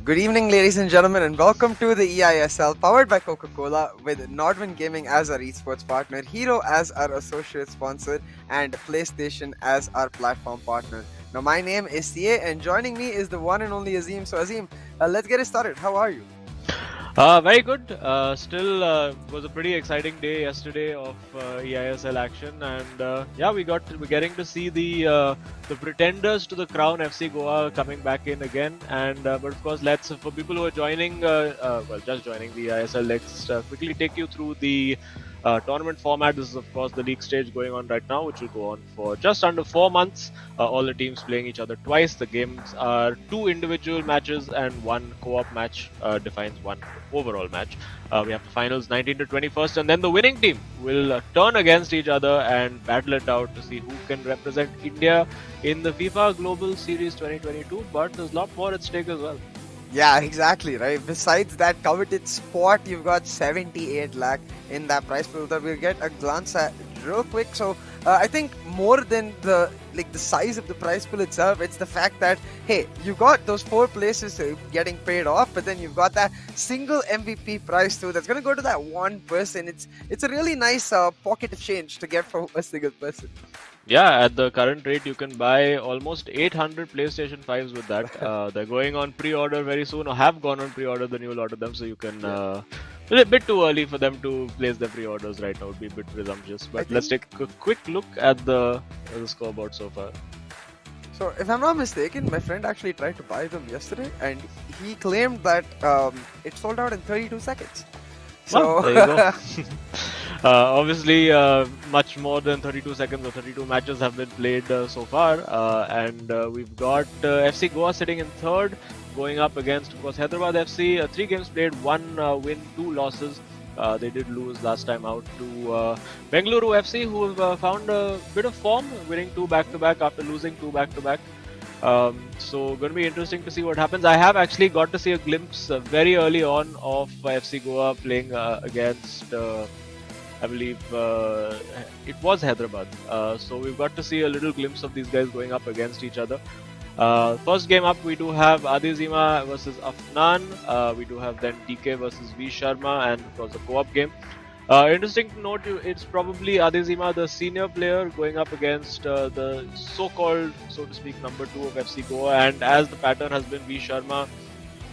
Good evening, ladies and gentlemen, and welcome to the eISL powered by Coca-Cola with Nodwin Gaming as our esports partner, Hero as our associate sponsor, and PlayStation as our platform partner. Now, my name is CA, and joining me is the one and only Azim. So, Azim, let's get it started. How are you? Very good. Still was a pretty exciting day yesterday of eISL action, and yeah, we're getting to see the pretenders to the crown FC Goa coming back in again. And but of course, let's for people who are joining, just joining the eISL, let's quickly take you through the tournament format. This is of course the league stage going on right now, which will go on for just under 4 months. All the teams playing each other twice. The games are 2 individual matches and 1 co-op match defines one overall match. We have the finals 19 to 21st, and then the winning team will turn against each other and battle it out to see who can represent India in the FIFA Global Series 2022. But there's a lot more at stake as well. Yeah, exactly, right. Besides that coveted spot, you've got 78 lakh in that prize pool that we'll get a glance at real quick. So I think more than the size of the prize pool itself, it's the fact that hey, you got those 4 places getting paid off, but then you've got that single MVP prize too that's gonna go to that one person. It's a really nice pocket of change to get from a single person. Yeah, at the current rate, you can buy almost 800 PlayStation 5s with that. They're going on pre-order very soon, or have gone on pre-order. Then you'll order them, so you can. It's a bit too early for them to place their pre-orders right now. Would be a bit presumptuous. But let's take a quick look at the scoreboard so far. So, if I'm not mistaken, my friend actually tried to buy them yesterday, and he claimed that it sold out in 32 seconds. So, well, there you go. Obviously, much more than 32 seconds or 32 matches have been played so far, and we've got FC Goa sitting in third, going up against, of course, Hyderabad FC. 3 games played, 1 win, 2 losses. They did lose last time out to Bengaluru FC, who have found a bit of form, winning 2 back-to-back after losing 2 back-to-back. So going to be interesting to see what happens. I have actually got to see a glimpse very early on of FC Goa playing against I believe it was Hyderabad. So we've got to see a little glimpse of these guys going up against each other. First game up, we do have Adizima versus Afnan. We do have then DK versus V Sharma, and of course the co-op game. Interesting to note, it's probably Adizima, the senior player, going up against the so-called, so to speak, number 2 of FC Goa. And as the pattern has been, V Sharma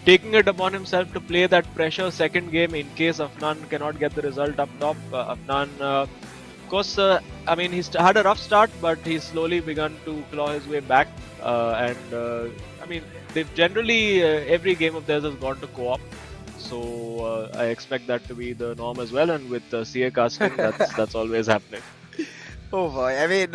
taking it upon himself to play that pressure second game in case Afnan cannot get the result up top. Afnan, of course, I mean, he's had a rough start, but he's slowly begun to claw his way back. I mean, they've generally, every game of theirs has gone to co-op. So I expect that to be the norm as well, and with CA casting, that's always happening. oh boy, I mean,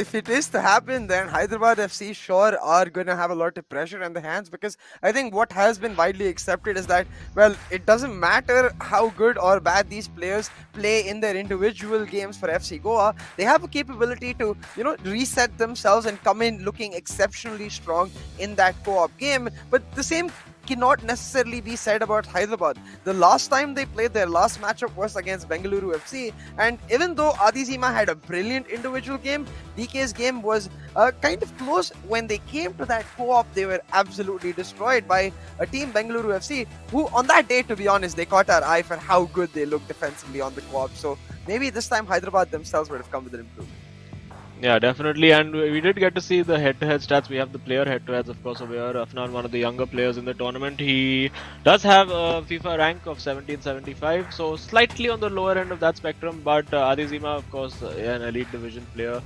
if it is to happen, then Hyderabad FC sure are going to have a lot of pressure on the hands, because I think what has been widely accepted is that, well, it doesn't matter how good or bad these players play in their individual games for FC Goa, they have a capability to, reset themselves and come in looking exceptionally strong in that co-op game. But the same cannot necessarily be said about Hyderabad. The last time they played, their last matchup was against Bengaluru FC, and even though Adizima had a brilliant individual game, DK's game was kind of close. When they came to that co-op, they were absolutely destroyed by a team, Bengaluru FC, who on that day, to be honest, they caught our eye for how good they looked defensively on the co-op. So maybe this time Hyderabad themselves would have come with an improvement. Yeah, definitely, and we did get to see the head-to-head stats. We have the player head-to-heads, of course, over here. Afnan, one of the younger players in the tournament, he does have a FIFA rank of 1775, so slightly on the lower end of that spectrum. But Adizima, of course, an elite division player.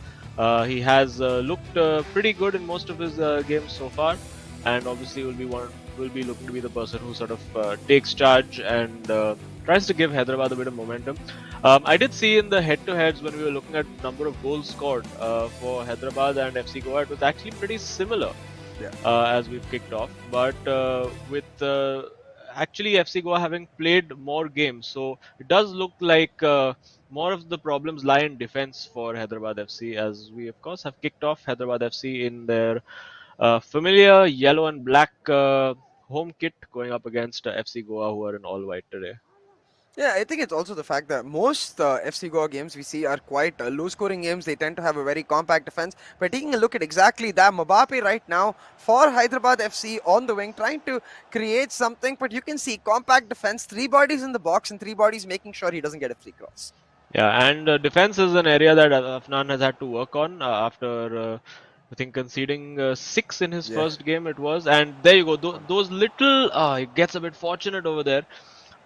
He has looked pretty good in most of his games so far, and obviously will be looking to be the person who sort of takes charge and tries to give Hyderabad a bit of momentum. I did see in the head-to-heads when we were looking at number of goals scored for Hyderabad and FC Goa, it was actually pretty similar as we've kicked off. But with actually FC Goa having played more games, so it does look like more of the problems lie in defense for Hyderabad FC, as we of course have kicked off Hyderabad FC in their familiar yellow and black home kit, going up against FC Goa, who are in all white today. Yeah, I think it's also the fact that most FC Goa games we see are quite low scoring games. They tend to have a very compact defense. But taking a look at exactly that, Mbappe right now for Hyderabad FC on the wing, trying to create something. But you can see compact defense, three bodies in the box, and three bodies making sure he doesn't get a free cross. Yeah, and defense is an area that Afnan has had to work on after I think conceding six in his Yeah. first game it was, and there you go. Those little he gets a bit fortunate over there,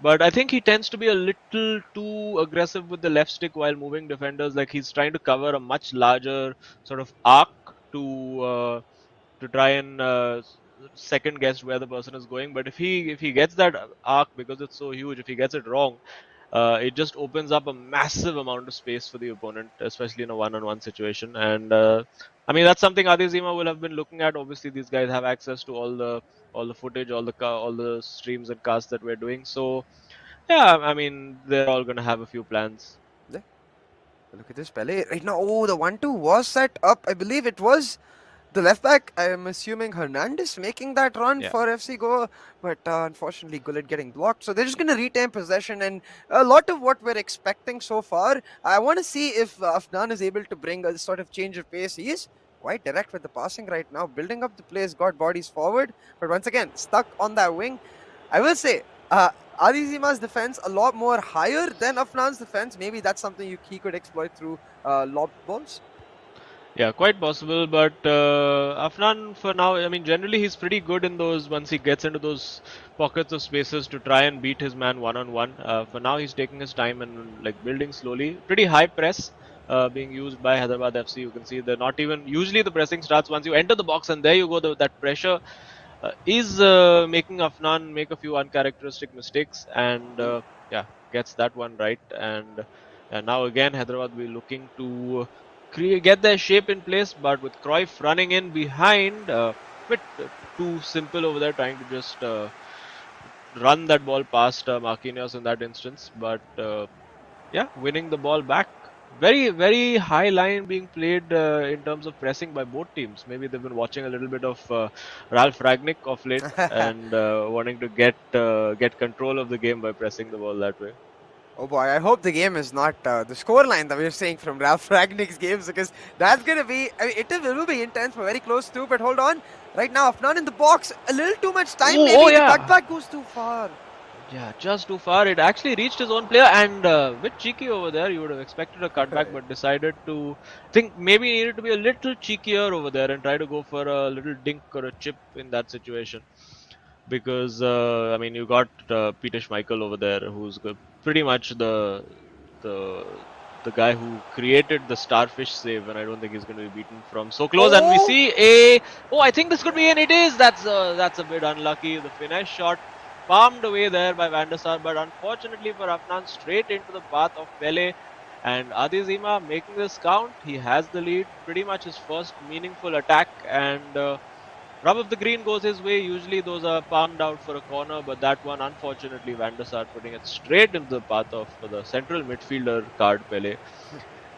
but I think he tends to be a little too aggressive with the left stick while moving defenders. Like he's trying to cover a much larger sort of arc to try and second guess where the person is going. But if he gets that arc because it's so huge, if he gets it wrong, it just opens up a massive amount of space for the opponent, especially in a one-on-one situation. And I mean that's something Adizima will have been looking at. Obviously, these guys have access to all the footage, all the streams and casts that we're doing. So yeah, I mean they're all gonna have a few plans. Yeah. Look at this Pele right now. Oh, the 1-2 was set up. I believe it was the left back, I am assuming Hernandez making that run Yeah. for FC Goa, but unfortunately Gullit getting blocked. So they're just going to retain possession, and a lot of what we're expecting so far. I want to see if Afnan is able to bring a sort of change of pace. He is quite direct with the passing right now, building up the plays, got bodies forward, but once again stuck on that wing. I will say. Adizima's defense a lot more higher than Afnan's defense. Maybe that's something he could exploit through lob balls. Yeah, quite possible, but Afnan for now, I mean, generally he's pretty good in those once he gets into those pockets of spaces to try and beat his man one on one. For now, he's taking his time and like building slowly. Pretty high press being used by Hyderabad FC. You can see they're not even usually the pressing starts once you enter the box, and there you go. That pressure is making Afnan make a few uncharacteristic mistakes, and Hmm. yeah, gets that one right. And now again, Hyderabad will be looking to create get their shape in place, but with Cruyff running in behind, bit too simple over there, trying to just run that ball past Marquinhos in that instance. But yeah, winning the ball back. Very, very high line being played in terms of pressing by both teams. Maybe they've been watching a little bit of Ralph Ragnick of late and wanting to get control of the game by pressing the ball that way. Oh boy, I hope the game is not the scoreline that we're seeing from Ralph Ragnick's games, because that's going to be, I mean, it will be intense, but very close too. But hold on, right now, Afnan in the box, a little too much time, Oh, oh maybe the yeah. cutback goes too far. Yeah, just too far. It actually reached his own player, and with cheeky over there, you would have expected a cutback, but decided to think maybe he needed to be a little cheekier over there and try to go for a little dink or a chip in that situation. Because I mean, you got Peter Schmeichel over there, who's pretty much the the guy who created the starfish save, and I don't think he's going to be beaten from so close. And we Oh, see a I think this could be, and it is. That's a bit unlucky. The finesse shot palmed away there by Van der Sar, but unfortunately for Afnan, straight into the path of Pele. And Adizima making this count, he has the lead, pretty much his first meaningful attack, and rub of the green goes his way. Usually those are palmed out for a corner, but that one, unfortunately, Van der Sar putting it straight into the path of the central midfielder card Pele.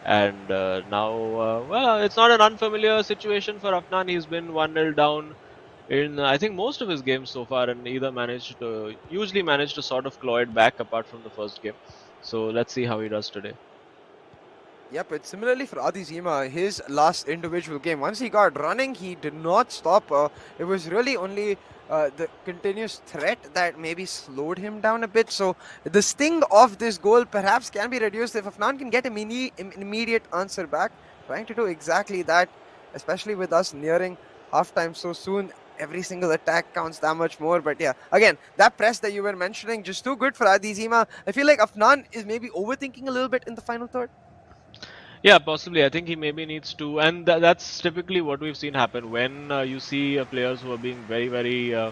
And now, well, it's not an unfamiliar situation for Afnan. He's been 1-0 down in, I think, most of his games so far, and usually managed to sort of claw it back apart from the first game. So let's see how he does today. yep, it's similarly for Adi Zima, his last individual game. Once he got running, he did not stop. It was really only the continuous threat that maybe slowed him down a bit. So the sting of this goal perhaps can be reduced if Afnan can get an immediate answer back. Trying to do exactly that, especially with us nearing halftime so soon. Every single attack counts that much more. But yeah, again, that press that you were mentioning, just too good for Adi Zima. I feel like Afnan is maybe overthinking a little bit in the final third. Yeah, possibly. I think he maybe needs to, and that's typically what we've seen happen when you see players who are being very, very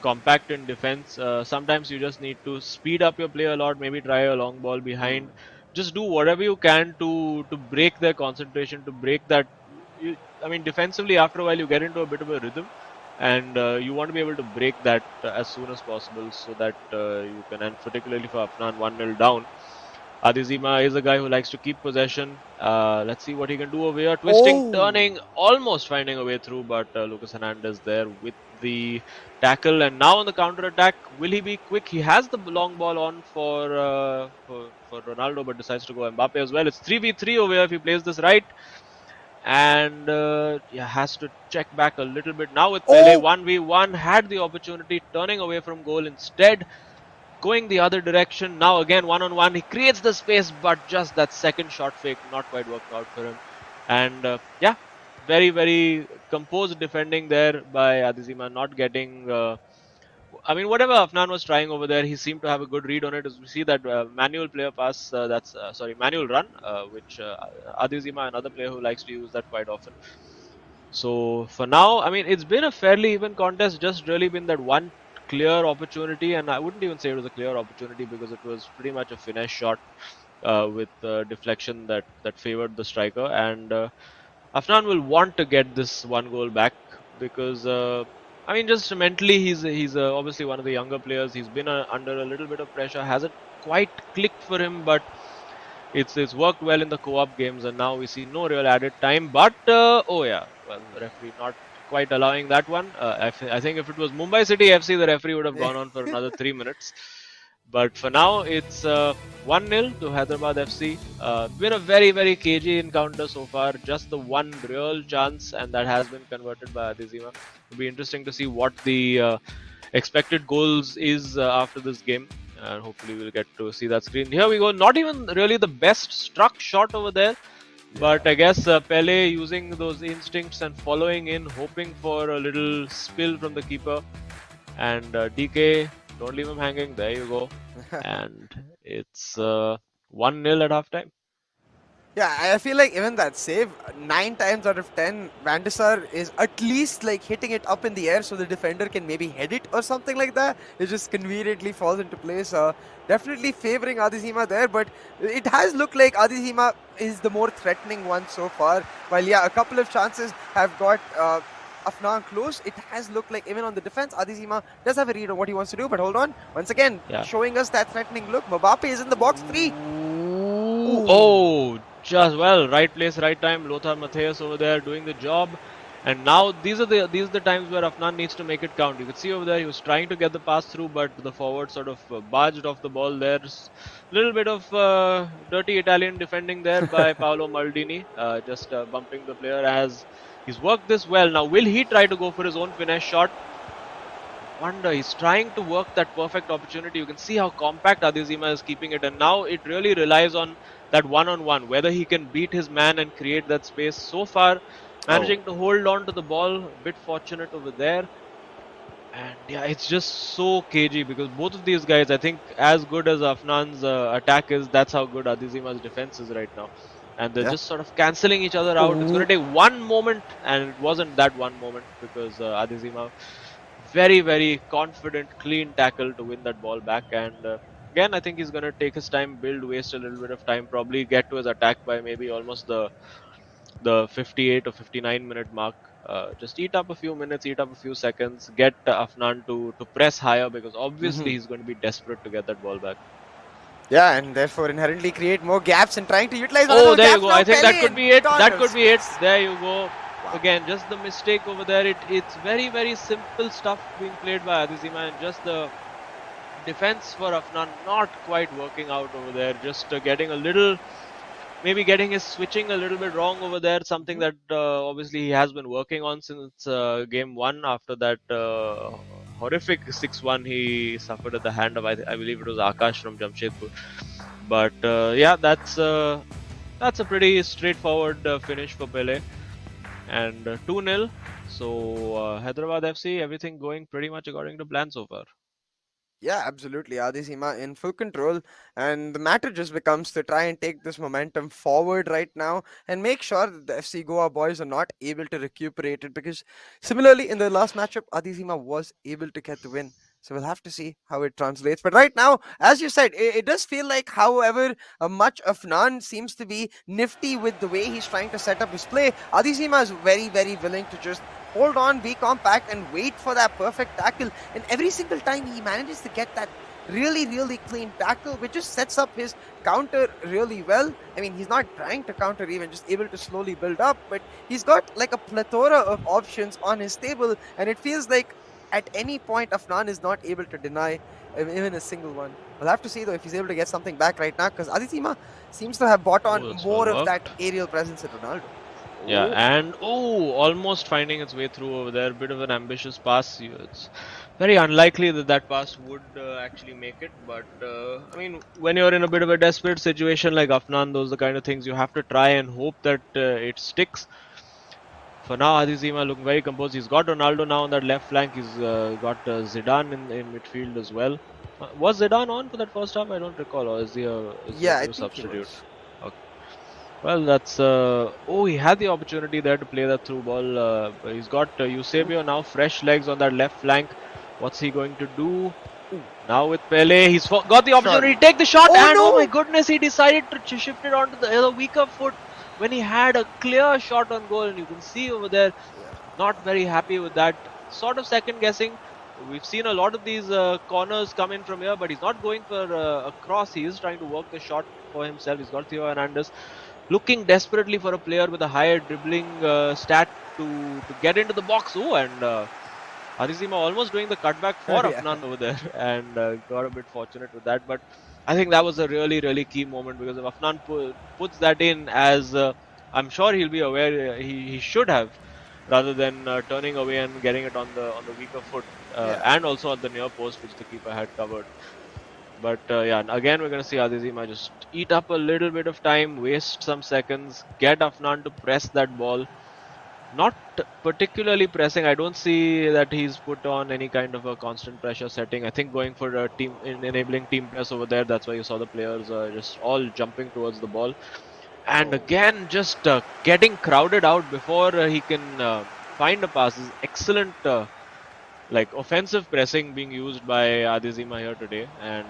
compact in defense. Sometimes you just need to speed up your play a lot, maybe try a long ball behind. Hmm. Just do whatever you can to break their concentration, to break that. I mean, defensively, after a while, you get into a bit of a rhythm, and you want to be able to break that as soon as possible so that you can, and particularly for Afnan 1-0 down. Adizima is a guy who likes to keep possession. Let's see what he can do over here. Twisting, Oh, turning, almost finding a way through, but Lucas Hernandez there with the tackle. And now on the counter attack, will he be quick? He has the long ball on for Ronaldo, but decides to go Mbappe as well. It's 3v3 over here if he plays this right, and yeah, has to check back a little bit now with Pele. oh, 1v1, had the opportunity, turning away from goal instead, going the other direction. Now again, one on one, he creates the space, but just that second shot fake not quite worked out for him. And yeah, very, very composed defending there by Adizima, not getting. I mean, whatever Afnan was trying over there, he seemed to have a good read on it. As we see that manual player pass, that's sorry, manual run, which Adizima, another player who likes to use that quite often. So for now, I mean, it's been a fairly even contest. Just really been that one clear opportunity, and I wouldn't even say it was a clear opportunity because it was pretty much a finesse shot with deflection that favored the striker. And Afnan will want to get this one goal back because I mean, just mentally, he's obviously one of the younger players. He's been under a little bit of pressure. Hasn't quite clicked for him, but it's worked well in the co-op games, and now we see no real added time. But oh yeah, well, the referee not quite allowing that one. I think if it was Mumbai City FC, the referee would have yeah. gone on for another 3 minutes. But for now, it's 1-0 to Hyderabad FC. Been a very, very cagey encounter so far. Just the one real chance, and that has been converted by Adizima. It'll be interesting to see what the expected goals is after this game. And hopefully, we'll get to see that screen. Here we go. Not even really the best struck shot over there. Yeah. But I guess Pele using those instincts and following in, hoping for a little spill from the keeper. And DK, don't leave him hanging. There you go. And it's 1-0 at halftime. Yeah, I feel like even that save, 9 times out of 10, Van der Sar is at least like hitting it up in the air so the defender can maybe head it or something like that. It just conveniently falls into place. Definitely favoring Adizima there, but it has looked like Adizima is the more threatening one so far. While yeah, a couple of chances have got Afnan close, it has looked like even on the defense, Adizima does have a read on what he wants to do. But hold on, once again, Yeah. showing us that threatening look. Mbappe is in the box 3. Ooh, Ooh. oh, just well, right place, right time. Lothar Matthäus over there doing the job. And now these are the times where Afnan needs to make it count. You could see over there he was trying to get the pass through, but the forward sort of barged off the ball. There's a little bit of dirty Italian defending there by Paolo Maldini, just bumping the player as he's worked this well. Now will he try to go for his own finesse shot? Wonder, he's trying to work that perfect opportunity. You can see how compact Adizima is keeping it, and now it really relies on that one-on-one, whether he can beat his man and create that space. So far, Oh. managing to hold on to the ball, a bit fortunate over there. And yeah, it's just so cagey because both of these guys, I think, as good as Afnan's attack is, that's how good Adizima's defense is right now. And they're Yeah. just sort of cancelling each other out. It's going Oh. to take one moment, and it wasn't that one moment because Adizima very, very confident, clean tackle to win that ball back. And again, I think he's going to take his time, build, waste a little bit of time, probably get to his attack by maybe almost the 58 or 59-minute mark. Just eat up a few minutes, eat up a few seconds, get Afnan to press higher because obviously Hmm. he's going to be desperate to get that ball back. Yeah, and therefore inherently create more gaps and trying to utilize Oh, another there you gaps go. now. I think that Pele could in be it. That corner could be it. space. There you go. Wow. Again, just the mistake over there. It's very, very simple stuff being played by Adizima, and just the defense for Afnan not quite working out over there. Just getting a little, maybe getting his switching a little bit wrong over there. Something Hmm. that obviously he has been working on since game one after that horrific 6-1 he suffered at the hand of, I believe it was Akash from Jamshedpur. But yeah, that's a pretty straightforward finish for Pele. And 2-0. So Hyderabad FC, everything going pretty much according to plan so far. Yeah, absolutely. Adesima in full control, and the matter just becomes to try and take this momentum forward right now and make sure that the FC Goa boys are not able to recuperate it. Because similarly, in the last matchup, Adesima was able to get the win. So we'll have to see how it translates. But right now, as you said, it does feel like, however, much of Nan seems to be nifty with the way he's trying to set up his play. Adesima is very, very willing to just hold on, be compact, and wait for that perfect tackle. And every single time he manages to get that really, really clean tackle, which just sets up his counter really well. I mean, he's not trying to counter, even just able to slowly build up, but he's got like a plethora of options on his table, and it feels like at any point Afnan is not able to deny even a single one. We'll have to see though if he's able to get something back right now, because Adesima seems to have bought on Oh, that's well more of that worked. aerial presence in Ronaldo. Yeah, Oh, and oh, almost finding its way through over there. Bit of an ambitious pass. It's very unlikely that that pass would actually make it. But I mean, when you're in a bit of a desperate situation like Afnan, those are the kind of things you have to try and hope that it sticks. For now, Adizima looking very composed. He's got Ronaldo now on that left flank. He's got Zidane in midfield as well. Was Zidane on for that first half? I don't recall. Or is he a yeah, I new think he substitute? was. Okay. Well, that's oh, he had the opportunity there to play that through ball. But he's got Ooh, Eusebio now, fresh legs on that left flank. What's he going to do ooh, now with Pele? He's got the opportunity surely. to take the shot, Oh and oh my no! goodness, he decided to shift it onto the other weaker foot when he had a clear shot on goal, and you can see over there, Yeah, not very happy with that. Sort of second guessing. We've seen a lot of these corners come in from here, but he's not going for a cross. He is trying to work the shot for himself. He's got Theo Hernandez looking desperately for a player with a higher dribbling stat to get into the box. Oh, and Harizima almost doing the cutback for yeah, Afnan over there and got a bit fortunate with that. But I think that was a really, really key moment because if Afnan puts that in as I'm sure he'll be aware he should have rather than turning away and getting it on the weaker foot yeah. and also at the near post which the keeper had covered. But yeah, again, we're going to see Adizima just eat up a little bit of time, waste some seconds, get Afnan to press that ball. Not particularly pressing. I don't see that he's put on any kind of a constant pressure setting. I think going for a team in enabling team press over there. That's why you saw the players just all jumping towards the ball. And Oh, again, just getting crowded out before he can find a pass is excellent. Like offensive pressing being used by Adizima here today. And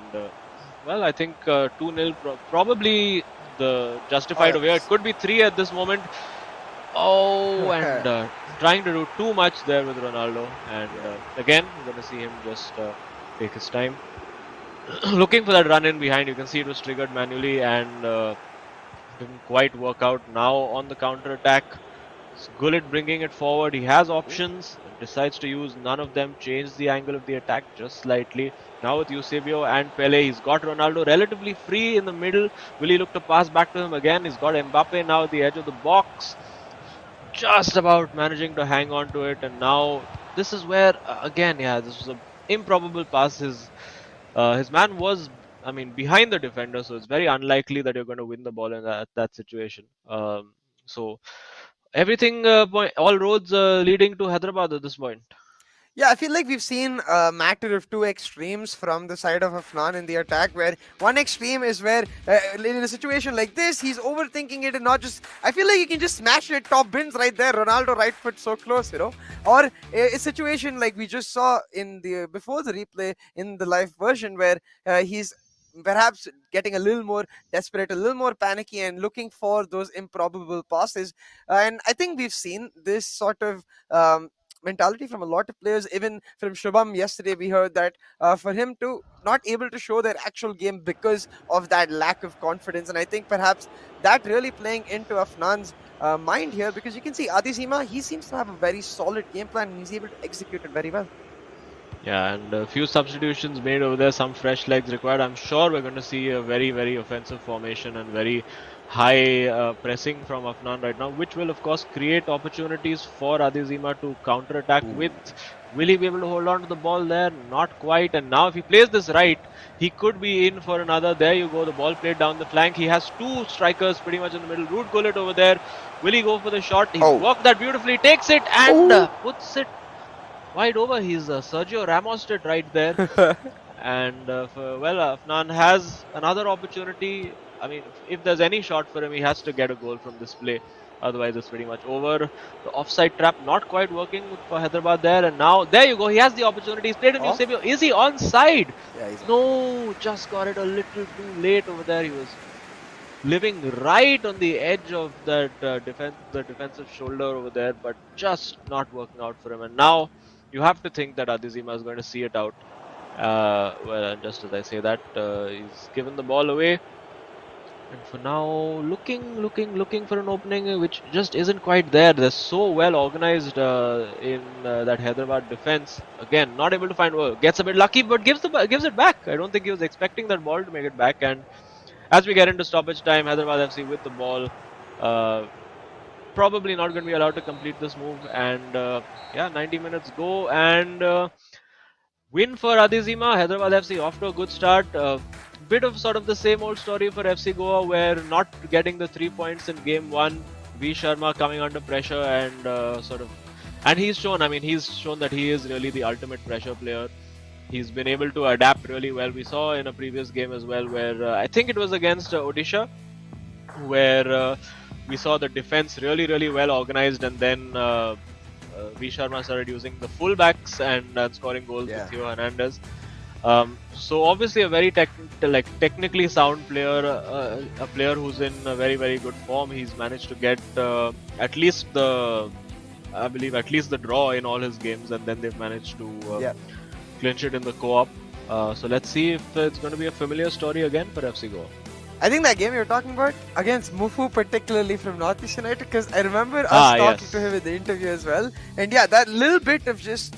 well, I think 2-0 probably the oh justified yeah. over here. It could be 3 at this moment. Oh, and trying to do too much there with Ronaldo. And Yeah. again, we're going to see him just take his time. Looking for that run in behind. You can see it was triggered manually and didn't quite work out. Now on the counter attack. Gullit bringing it forward. He has Ooh. options, decides to use none of them, change the angle of the attack just slightly. Now with Eusebio and Pele, he's got Ronaldo relatively free in the middle. Will he look to pass back to him again? He's got Mbappe now at the edge of the box, just about managing to hang on to it. And now this is where, again, yeah, this was a improbable pass. His man was, I mean, behind the defender, so it's very unlikely that you're going to win the ball in that situation. So everything, all roads leading to Hyderabad at this point. Yeah, I feel like we've seen a matter of two extremes from the side of Afnan in the attack, where one extreme is where, in a situation like this, he's overthinking it and not just. I feel like he can just smash it top bins right there. Ronaldo right foot so close, you know. Or a situation like we just saw in the before the replay in the live version, where he's perhaps getting a little more desperate, a little more panicky, and looking for those improbable passes. And I think we've seen this sort of. Mentality from a lot of players. Even from Shubham yesterday, we heard that for him to not able to show their actual game because of that lack of confidence, and I think perhaps that really playing into Afnan's mind here, because you can see Adesima, he seems to have a very solid game plan and he's able to execute it very well. Yeah, and a few substitutions made over there, some fresh legs required. I'm sure we're going to see a very, very offensive formation and very high pressing from Afnan right now, which will, of course, create opportunities for Adizima to counter attack with. Ooh. Will he be able to hold on to the ball there? Not quite. And now, if he plays this right, he could be in for another. There you go. The ball played down the flank. He has two strikers pretty much in the middle. Ruud Gullit over there. Will he go for the shot? He's Oh. worked that beautifully. Takes it and Oh. puts it wide over. He's Sergio Ramos it right there. And Afnan has another opportunity. I mean, if there's any shot for him, he has to get a goal from this play. Otherwise, it's pretty much over. The offside trap not quite working for Hyderabad there. And now, there you go. He has the opportunity. He's played in Off. Eusebio. Is he onside? Yeah, he's off. No, just got it a little too late over there. He was living right on the edge of that the defensive shoulder over there, but just not working out for him. And now you have to think that Adizima is going to see it out. Well, just as I say that, he's given the ball away. And for now, looking for an opening which just isn't quite there. They're so well organized in that Hyderabad defense. Again, not able to find. Gets a bit lucky, but gives it back. I don't think he was expecting that ball to make it back. And as we get into stoppage time, Hyderabad FC with the ball, uh, probably not going to be allowed to complete this move. And yeah, 90 minutes go, and win for Adizima. Hyderabad FC off to a good start. Bit of sort of the same old story for FC Goa, where not getting the 3 points in game one. V Sharma coming under pressure and and he's shown. I mean, he's shown that he is really the ultimate pressure player. He's been able to adapt really well. We saw in a previous game as well, where I think it was against Odisha, where we saw the defense really well organized, and then V Sharma started using the fullbacks and scoring goals with Yeah. Theo Hernandez. So obviously a very technically sound player, a player who's in a very good form. He's managed to get at least I believe at least the draw in all his games, and then they've managed to Yeah. clinch it in the co-op. So let's see if it's going to be a familiar story again for FC Goa. I think that game you're talking about against Mufu, particularly from Northeast United, because I remember us Ah, talking to yes. him in the interview as well. And yeah, that little bit of just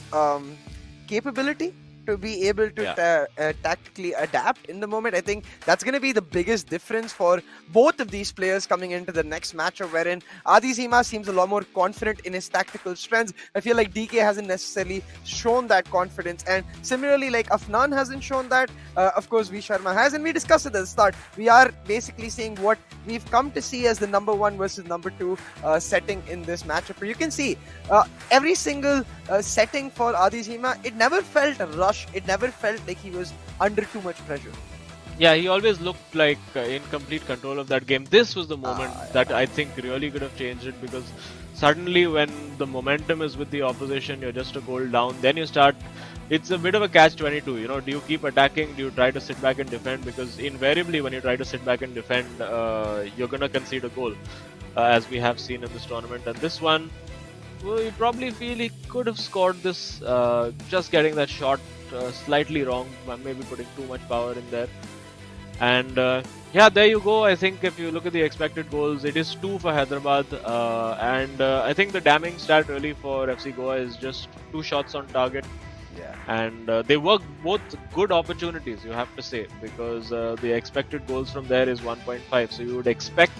capability to be able to Yeah. tactically adapt in the moment, I think that's going to be the biggest difference for both of these players coming into the next matchup, wherein Adi Zima seems a lot more confident in his tactical strengths. I feel like DK hasn't necessarily shown that confidence, and similarly, like Afnan hasn't shown that. Of course, V Sharma has, and we discussed it at the start. We are basically seeing what we've come to see as the number one versus number two setting in this matchup. You can see every single setting for Adi Zima, it never felt rushed. It never felt like he was under too much pressure. Yeah, he always looked like in complete control of that game. This was the moment that I think really could have changed it, because suddenly when the momentum is with the opposition, you're just a goal down. Then you start. It's a bit of a catch-22. You know, do you keep attacking? Do you try to sit back and defend? Because invariably, when you try to sit back and defend, you're gonna concede a goal, as we have seen in this tournament. And this one, well, you probably feel he could have scored this. Just getting that shot slightly wrong, maybe putting too much power in there. And yeah, there you go. I think if you look at the expected goals, it is 2 for Hyderabad. And I think the damning stat really for FC Goa is just 2 shots on target. Yeah. And they work both good opportunities, you have to say, because the expected goals from there is 1.5. So you would expect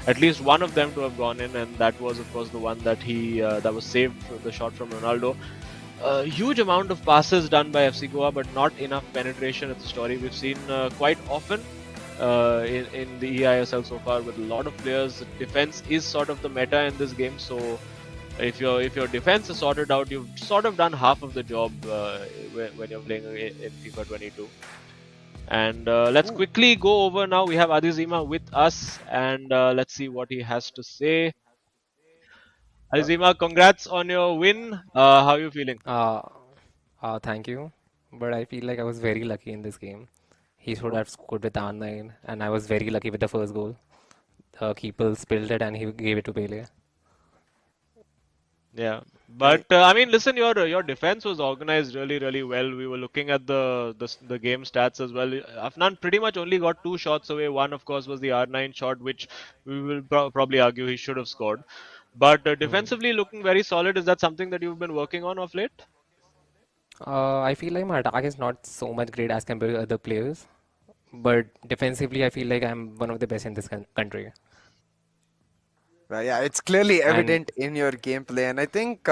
at least one of them to have gone in, and that was, of course, the one that that was saved, the shot from Ronaldo. A huge amount of passes done by FC Goa, but not enough penetration at the story we've seen quite often in the eISL so far with a lot of players. Defense is sort of the meta in this game, so if your defense is sorted out, you've sort of done half of the job when you're playing in FIFA 22. And let's quickly go over now. We have Adizima with us, and let's see what he has to say. Adizima, congrats on your win. How are you feeling? Uh, Thank you. But I feel like I was very lucky in this game. He should Oh. have scored with R9, and I was very lucky with the first goal. The keeper spilled it and he gave it to Pele. Yeah, I, but I mean, listen, your defense was organized really well. We were looking at the game stats as well. Afnan pretty much only got 2 shots away. One, of course, was the R9 shot, which we will probably argue he should have scored. But Hmm. defensively, looking very solid. Is that something that you've been working on of late? I feel like my attack is not so much great as compared to other players, but defensively, I feel like I'm one of the best in this country. yeah, it's clearly And evident in your gameplay, and I think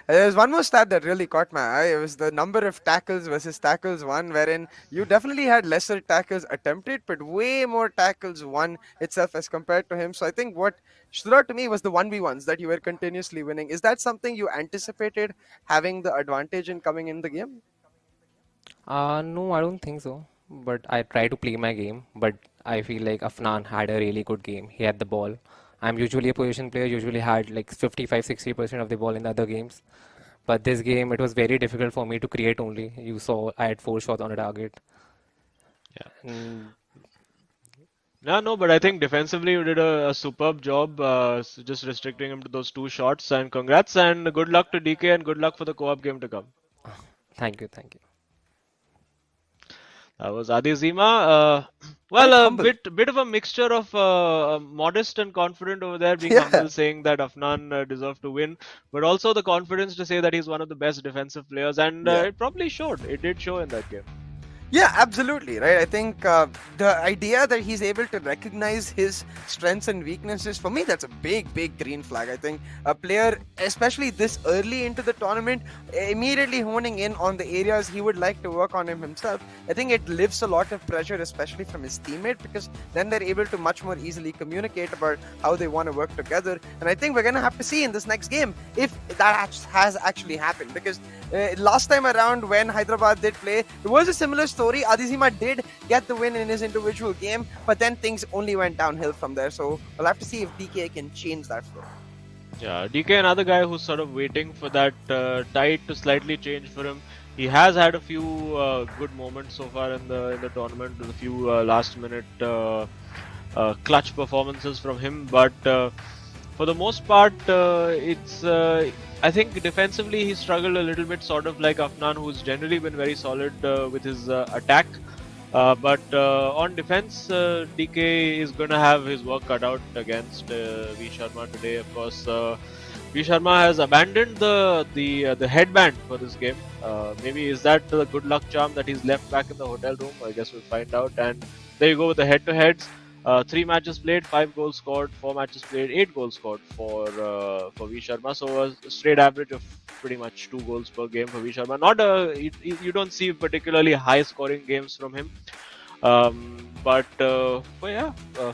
there's one more stat that really caught my eye. It was the number of tackles versus tackles won, wherein you definitely had lesser tackles attempted, but way more tackles won itself as compared to him. So I think what stood out to me was the 1v1s that you were continuously winning. Is that something you anticipated having the advantage in coming in the game? no, I don't think so. But I try to play my game. But I feel like Afnan had a really good game. He had the ball. I'm usually a position player, usually had like 55-60% of the ball in the other games. But this game, it was very difficult for me to create only. You saw I had 4 shots on a target. Yeah. And No, but I think defensively you did a superb job, just restricting him to those 2 shots. And congrats and good luck to DK and good luck for the co-op game to come. thank you, thank you. That was Adi Zima. Well, Quite a humble. bit of a mixture of modest and confident over there, being Yeah. humble, saying that Afnan deserved to win, but also the confidence to say that he's one of the best defensive players, and Yeah. it probably showed. It did show in that game. Yeah, absolutely, right? I think the idea that he's able to recognize his strengths and weaknesses, for me, that's a big, big green flag. I think a player, especially this early into the tournament, immediately honing in on the areas he would like to work on him himself, I think it lifts a lot of pressure, especially from his teammate, because then they're able to much more easily communicate about how they want to work together. And I think we're going to have to see in this next game if that has actually happened, because last time around when Hyderabad did play, it was a similar story. Adizima did get the win in his individual game, but then things only went downhill from there. So we'll have to see if DK can change that flow. Yeah, DK, another guy who's sort of waiting for that tide to slightly change for him. He has had a few good moments so far in the tournament, with a few last minute clutch performances from him, but for the most part, it's I think defensively he struggled a little bit, sort of like Afnan, who's generally been very solid with his attack. But on defense, DK is going to have his work cut out against V Sharma today. Of course, V Sharma has abandoned the headband for this game. Maybe is that the good luck charm that he's left back in the hotel room? I guess we'll find out. And there you go with the head-to-heads. 3 matches played, 5 goals scored. 4 matches played, 8 goals scored for V Sharma. So a straight average of pretty much 2 goals per game for V Sharma. Not you don't see particularly high scoring games from him. But yeah,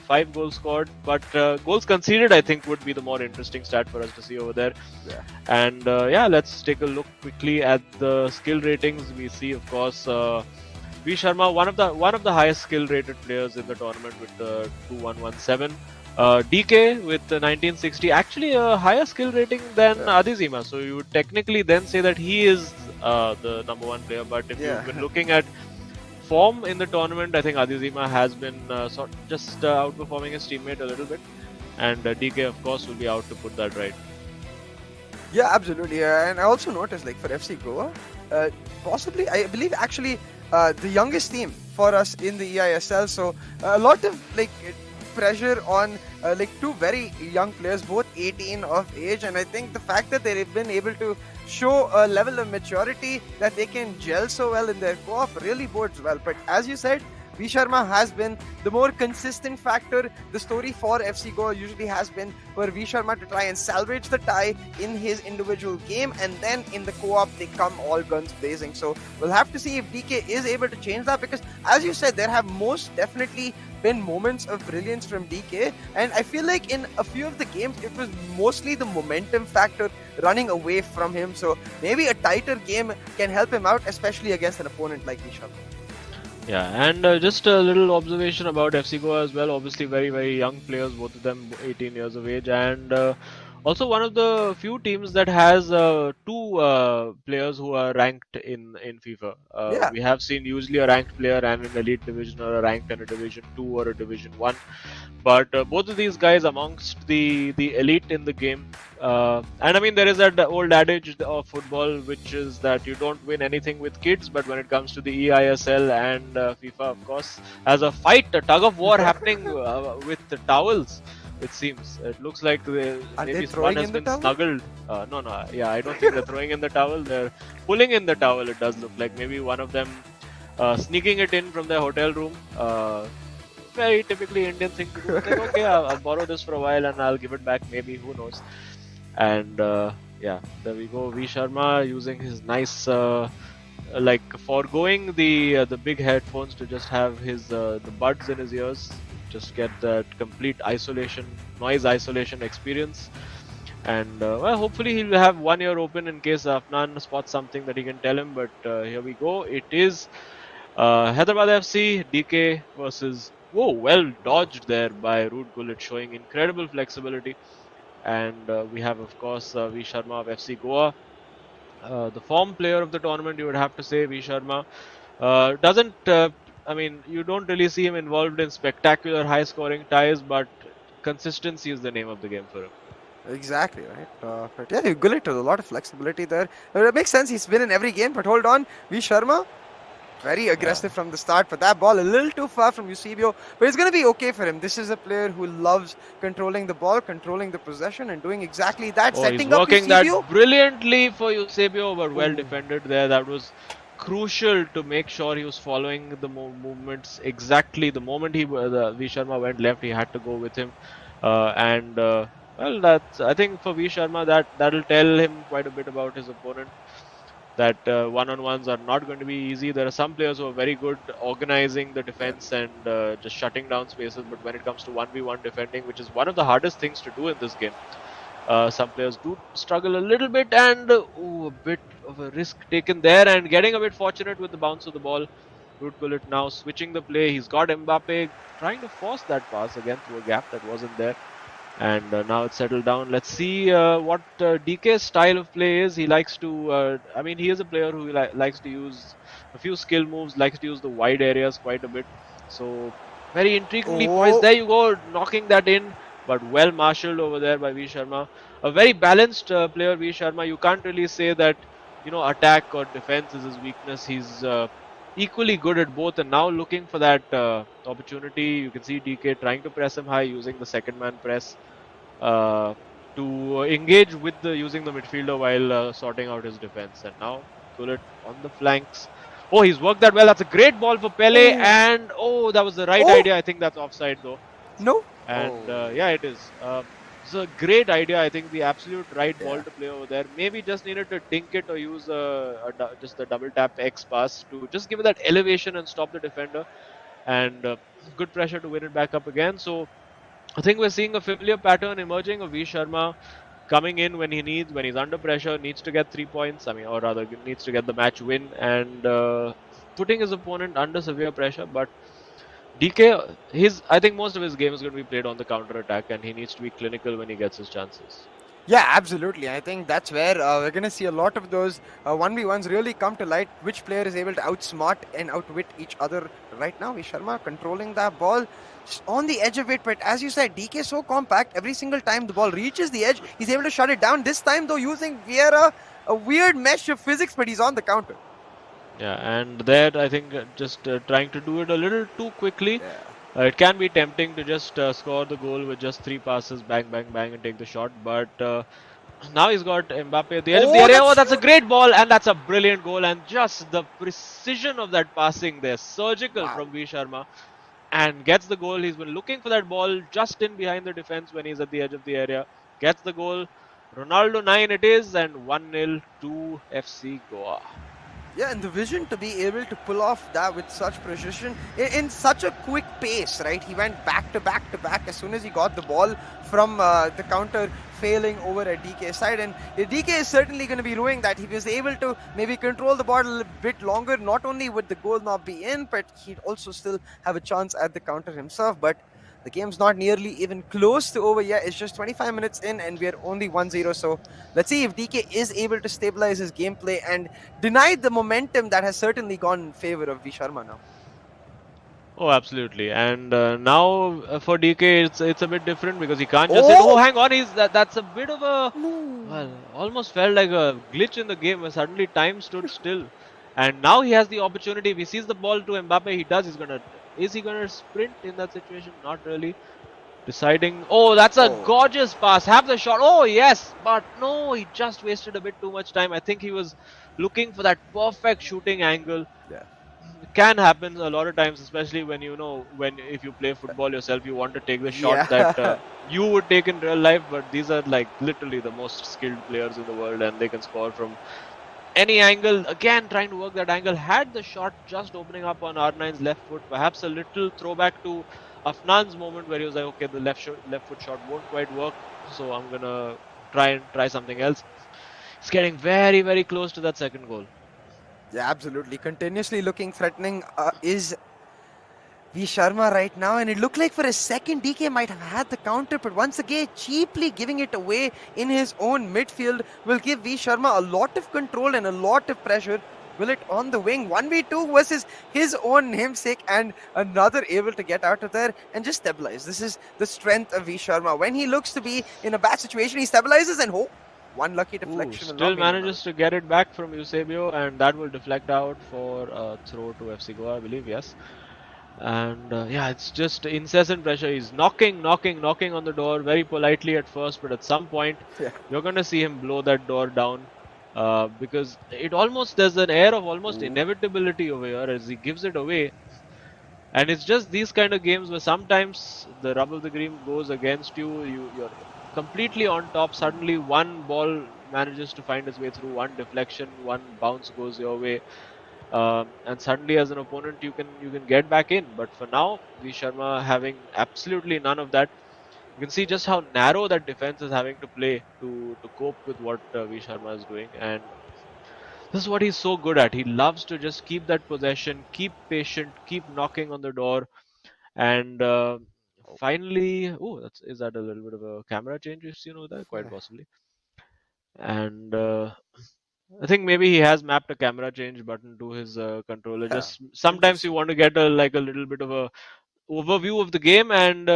5 goals scored, but goals conceded I think would be the more interesting stat for us to see over there. Yeah. And yeah, let's take a look quickly at the skill ratings. We see, of course, V Sharma, one of the highest skill rated players in the tournament with 2117. DK with 1960, actually a higher skill rating than Adizima. So you would technically then say that he is the number one player. But if you've been looking at form in the tournament, I think Adizima has been just outperforming his teammate a little bit. And DK, of course, will be out to put that right. Yeah, absolutely. And I also noticed, like for FC Goa, possibly, I believe actually the youngest team for us in the eISL. So a lot of like pressure on like two very young players, both 18 of age. And I think the fact that they've been able to show a level of maturity that they can gel so well in their co-op really bodes well. But as you said, V Sharma has been the more consistent factor. The story for FC Goa usually has been for V Sharma to try and salvage the tie in his individual game, and then in the co-op they come all guns blazing. So we'll have to see if DK is able to change that, because as you said, there have most definitely been moments of brilliance from DK, and I feel like in a few of the games it was mostly the momentum factor running away from him. So maybe a tighter game can help him out, especially against an opponent like V Sharma. Yeah, and just a little observation about FC Goa as well. Obviously, very, very young players, both of them 18 years of age, and also one of the few teams that has two players who are ranked in FIFA. Yeah. We have seen usually a ranked player and an elite division, or a ranked and a division 2 or a division 1. But both of these guys amongst the elite in the game. And I mean, there is that old adage of football, which is that you don't win anything with kids, but when it comes to the eISL and FIFA, of course, as a fight, a tug of war happening with the towels. It seems. It looks like maybe one has been snuggled. No, yeah, I don't think they're throwing in the towel. They're pulling in the towel. It does look like maybe one of them sneaking it in from their hotel room. Very typically Indian thing to do. Like, okay, I'll borrow this for a while and I'll give it back. Maybe, who knows? And yeah, there we go. V Sharma using his nice, like foregoing the big headphones to just have his the buds in his ears. Just get that complete isolation, noise isolation experience. And well, hopefully he'll have 1 year open in case Afnan spots something that he can tell him. But here we go. It is Hyderabad FC DK versus. Whoa, well dodged there by Root Gullit, showing incredible flexibility. And we have, of course, V Sharma of FC Goa. The form player of the tournament, you would have to say, V Sharma. Doesn't I mean, you don't really see him involved in spectacular high-scoring ties, but consistency is the name of the game for him. Exactly, right. But yeah, Gullit has a lot of flexibility there. It makes sense. He's been in every game. But hold on, V Sharma, very aggressive from the start, but that ball a little too far from Eusebio. But it's going to be okay for him. This is a player who loves controlling the ball, controlling the possession, and doing exactly that, Oh, he's setting up working that Eusebio. brilliantly for Eusebio, but well Ooh. defended there. That was crucial to make sure he was following the movements exactly. The moment V Sharma went left, he had to go with him, and well, that's I think for V Sharma that'll tell him quite a bit about his opponent. That one-on-ones are not going to be easy. There are some players who are very good organizing the Yeah. defense and just shutting down spaces, but when it comes to 1v1 defending, which is one of the hardest things to do in this game, some players do struggle a little bit, and a bit of a risk taken there, and getting a bit fortunate with the bounce of the ball. Ruud Gullit now switching the play. He's got Mbappe trying to force that pass again through a gap that wasn't there, and now it's settled down. Let's see what DK's style of play is. He likes to, I mean, he is a player who likes to use a few skill moves, likes to use the wide areas quite a bit. So very intriguingly poised. Oh, There you go, knocking that in, but well marshaled over there by V Sharma. A very balanced player, V Sharma. You can't really say that, attack or defense is his weakness. He's equally good at both, and now looking for that opportunity. You can see DK trying to press him high using the second man press uh, to engage with using the midfielder while sorting out his defense. And now Gullit on the flanks. Oh, he's worked that well. That's a great ball for Pele, oh, and that was the right oh, idea. I think that's offside though, no. and Oh, yeah, it is. It's a great idea. I think the absolute right ball yeah. to play over there. Maybe just needed to dink it or use just the double tap X pass to just give it that elevation and stop the defender. And good pressure to win it back up again. So I think we're seeing a familiar pattern emerging of V Sharma coming in when he's under pressure, needs to get 3 points. I mean, or rather, needs to get the match win and putting his opponent under severe pressure. But DK, I think most of his game is going to be played on the counter attack, and he needs to be clinical when he gets his chances. Yeah, absolutely. I think that's where we're going to see a lot of those 1v1s really come to light. Which player is able to outsmart and outwit each other right now? Sharma controlling that ball just on the edge of it. But as you said, DK is so compact. Every single time the ball reaches the edge, he's able to shut it down. This time, though, using Vieira, a weird mesh of physics, but he's on the counter. Yeah, and there I think just trying to do it a little too quickly. Yeah. It can be tempting to just score the goal with just 3 passes, bang, bang, bang, and take the shot. But now he's got Mbappe at the edge of the Oh, area. Oh, that's that's a true. great ball, and that's a brilliant goal. And just the precision of that passing there, surgical Wow. from V Sharma, and gets the goal. He's been looking for that ball just in behind the defense when he's at the edge of the area. Gets the goal. Ronaldo 9 it is, and 1-0 to FC Goa. Yeah, and the vision to be able to pull off that with such precision in such a quick pace, right? He went back to back to back as soon as he got the ball from the counter, failing over at DK's side. And DK is certainly going to be ruining that. He was able to maybe control the ball a little bit longer. Not only would the goal not be in, but he'd also still have a chance at the counter himself. But the game's not nearly even close to over yet. It's just 25 minutes in and we're only 1-0. So let's see if DK is able to stabilize his gameplay and deny the momentum that has certainly gone in favor of V Sharma now. Oh, absolutely. And now for DK, it's a bit different because he can't just say, "Oh, hang on." That's a bit of a well, almost felt like a glitch in the game where suddenly time stood still. And now he has the opportunity. If he sees the ball to Mbappe, he does. Is he gonna sprint in that situation? Not really. Deciding. Oh, that's a gorgeous pass. Have the shot. Oh yes, but no, he just wasted a bit too much time. I think he was looking for that perfect shooting angle. Yeah. Can happen a lot of times, especially when if you play football yourself, you want to take the shot that you would take in real life. But these are like literally the most skilled players in the world, and they can score from any angle. Again, trying to work that angle. Had the shot just opening up on R9's left foot. Perhaps a little throwback to Afnan's moment where he was like, okay, the left foot shot won't quite work, so I'm gonna try something else. It's getting very, very close to that second goal. Yeah, absolutely. Continuously looking threatening is V Sharma right now, and it looked like for a second DK might have had the counter, but once again, cheaply giving it away in his own midfield will give V Sharma a lot of control and a lot of pressure. Will it on the wing, 1v2 versus his own namesake, and another able to get out of there and just stabilize. This is the strength of V Sharma. When he looks to be in a bad situation, he stabilizes and one lucky Ooh, deflection will not still mean another. manages to get it back from Eusebio, and that will deflect out for a throw to FC Goa, I believe, yes. And yeah, it's just incessant pressure. He's knocking, knocking, knocking on the door very politely at first, but at some point, Yeah. you're going to see him blow that door down because it almost, there's an air of almost Ooh. inevitability over here as he gives it away. And it's just these kind of games where sometimes the rub of the green goes against you. You're completely on top. Suddenly, one ball manages to find its way through, one deflection, one bounce goes your way, and suddenly, as an opponent, you can get back in. But for now, V Sharma having absolutely none of that. You can see just how narrow that defense is having to play to cope with what V Sharma is doing, and this is what he's so good at. He loves to just keep that possession, keep patient, keep knocking on the door, and finally, oh, is that a little bit of a camera change you've seen over there? Quite possibly. And I think maybe he has mapped a camera change button to his controller. Yeah. Just sometimes you Interesting. want to get a like a little bit of a overview of the game, and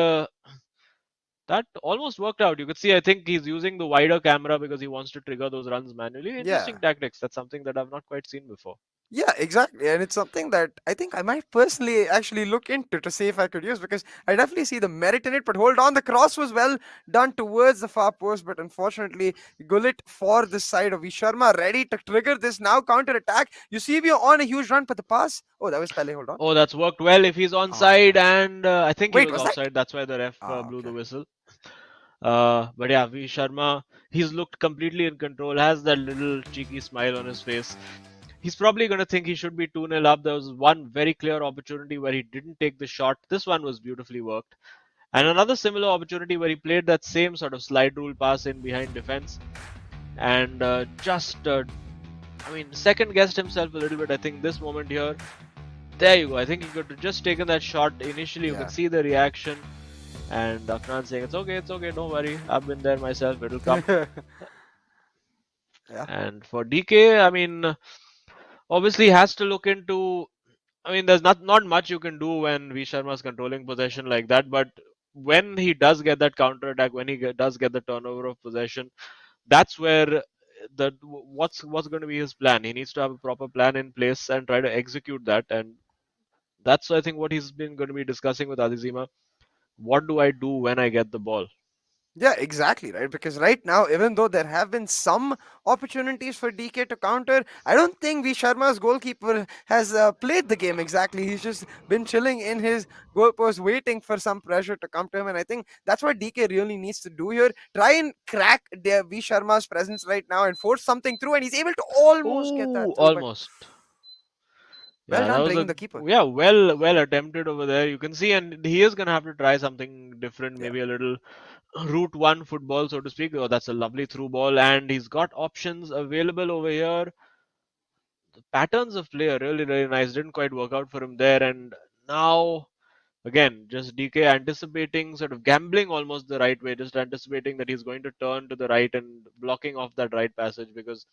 that almost worked out. You could see, I think he's using the wider camera because he wants to trigger those runs manually. Yeah. Interesting tactics. That's something that I've not quite seen before. Yeah, exactly. And it's something that I think I might personally actually look into to see if I could use, because I definitely see the merit in it. But hold on, the cross was well done towards the far post, but unfortunately, Gullit for the side of Sharma ready to trigger this now counter attack. Eusebio on a huge run, but the pass. Oh, that was Pele. Hold on. Oh, that's worked well. If he's onside, Ah, and I think he wait, was was that? offside. That's why the ref blew the Okay. whistle. But yeah, V Sharma, he's looked completely in control. Has that little cheeky smile on his face. He's probably going to think he should be 2-0 up. There was one very clear opportunity where he didn't take the shot. This one was beautifully worked. And another similar opportunity where he played that same sort of slide rule pass in behind defense and I mean, second guessed himself a little bit. I think this moment here, there you go. I think he could have just taken that shot. Initially, you could Yeah. see the reaction, and Afnan saying, it's okay, don't worry. I've been there myself, it'll come. Yeah. And for DK, I mean, obviously has to look into. I mean, there's not much you can do when V Sharma's controlling possession like that. But when he does get that counter attack, when he does get the turnover of possession, that's where what's going to be his plan. He needs to have a proper plan in place and try to execute that. And that's I think what he's been going to be discussing with Adizima. What do I do when I get the ball? Yeah, exactly, right? Because right now, even though there have been some opportunities for DK to counter, I don't think V Sharma's goalkeeper has played the game exactly. He's just been chilling in his goalpost, waiting for some pressure to come to him. And I think that's what DK really needs to do here. Try and crack V Sharma's presence right now and force something through. And he's able to almost get Oh, that through, but almost. well Yeah, that done was blaming a the keeper. yeah, well attempted over there. You can see, and he is gonna have to try something different, Yeah. maybe a little route one football, so to speak. Oh, that's a lovely through ball, and he's got options available over here. The patterns of play are really, really nice. Didn't quite work out for him there, and now again, just DK anticipating, sort of gambling almost the right way, just anticipating that he's going to turn to the right and blocking off that right passage because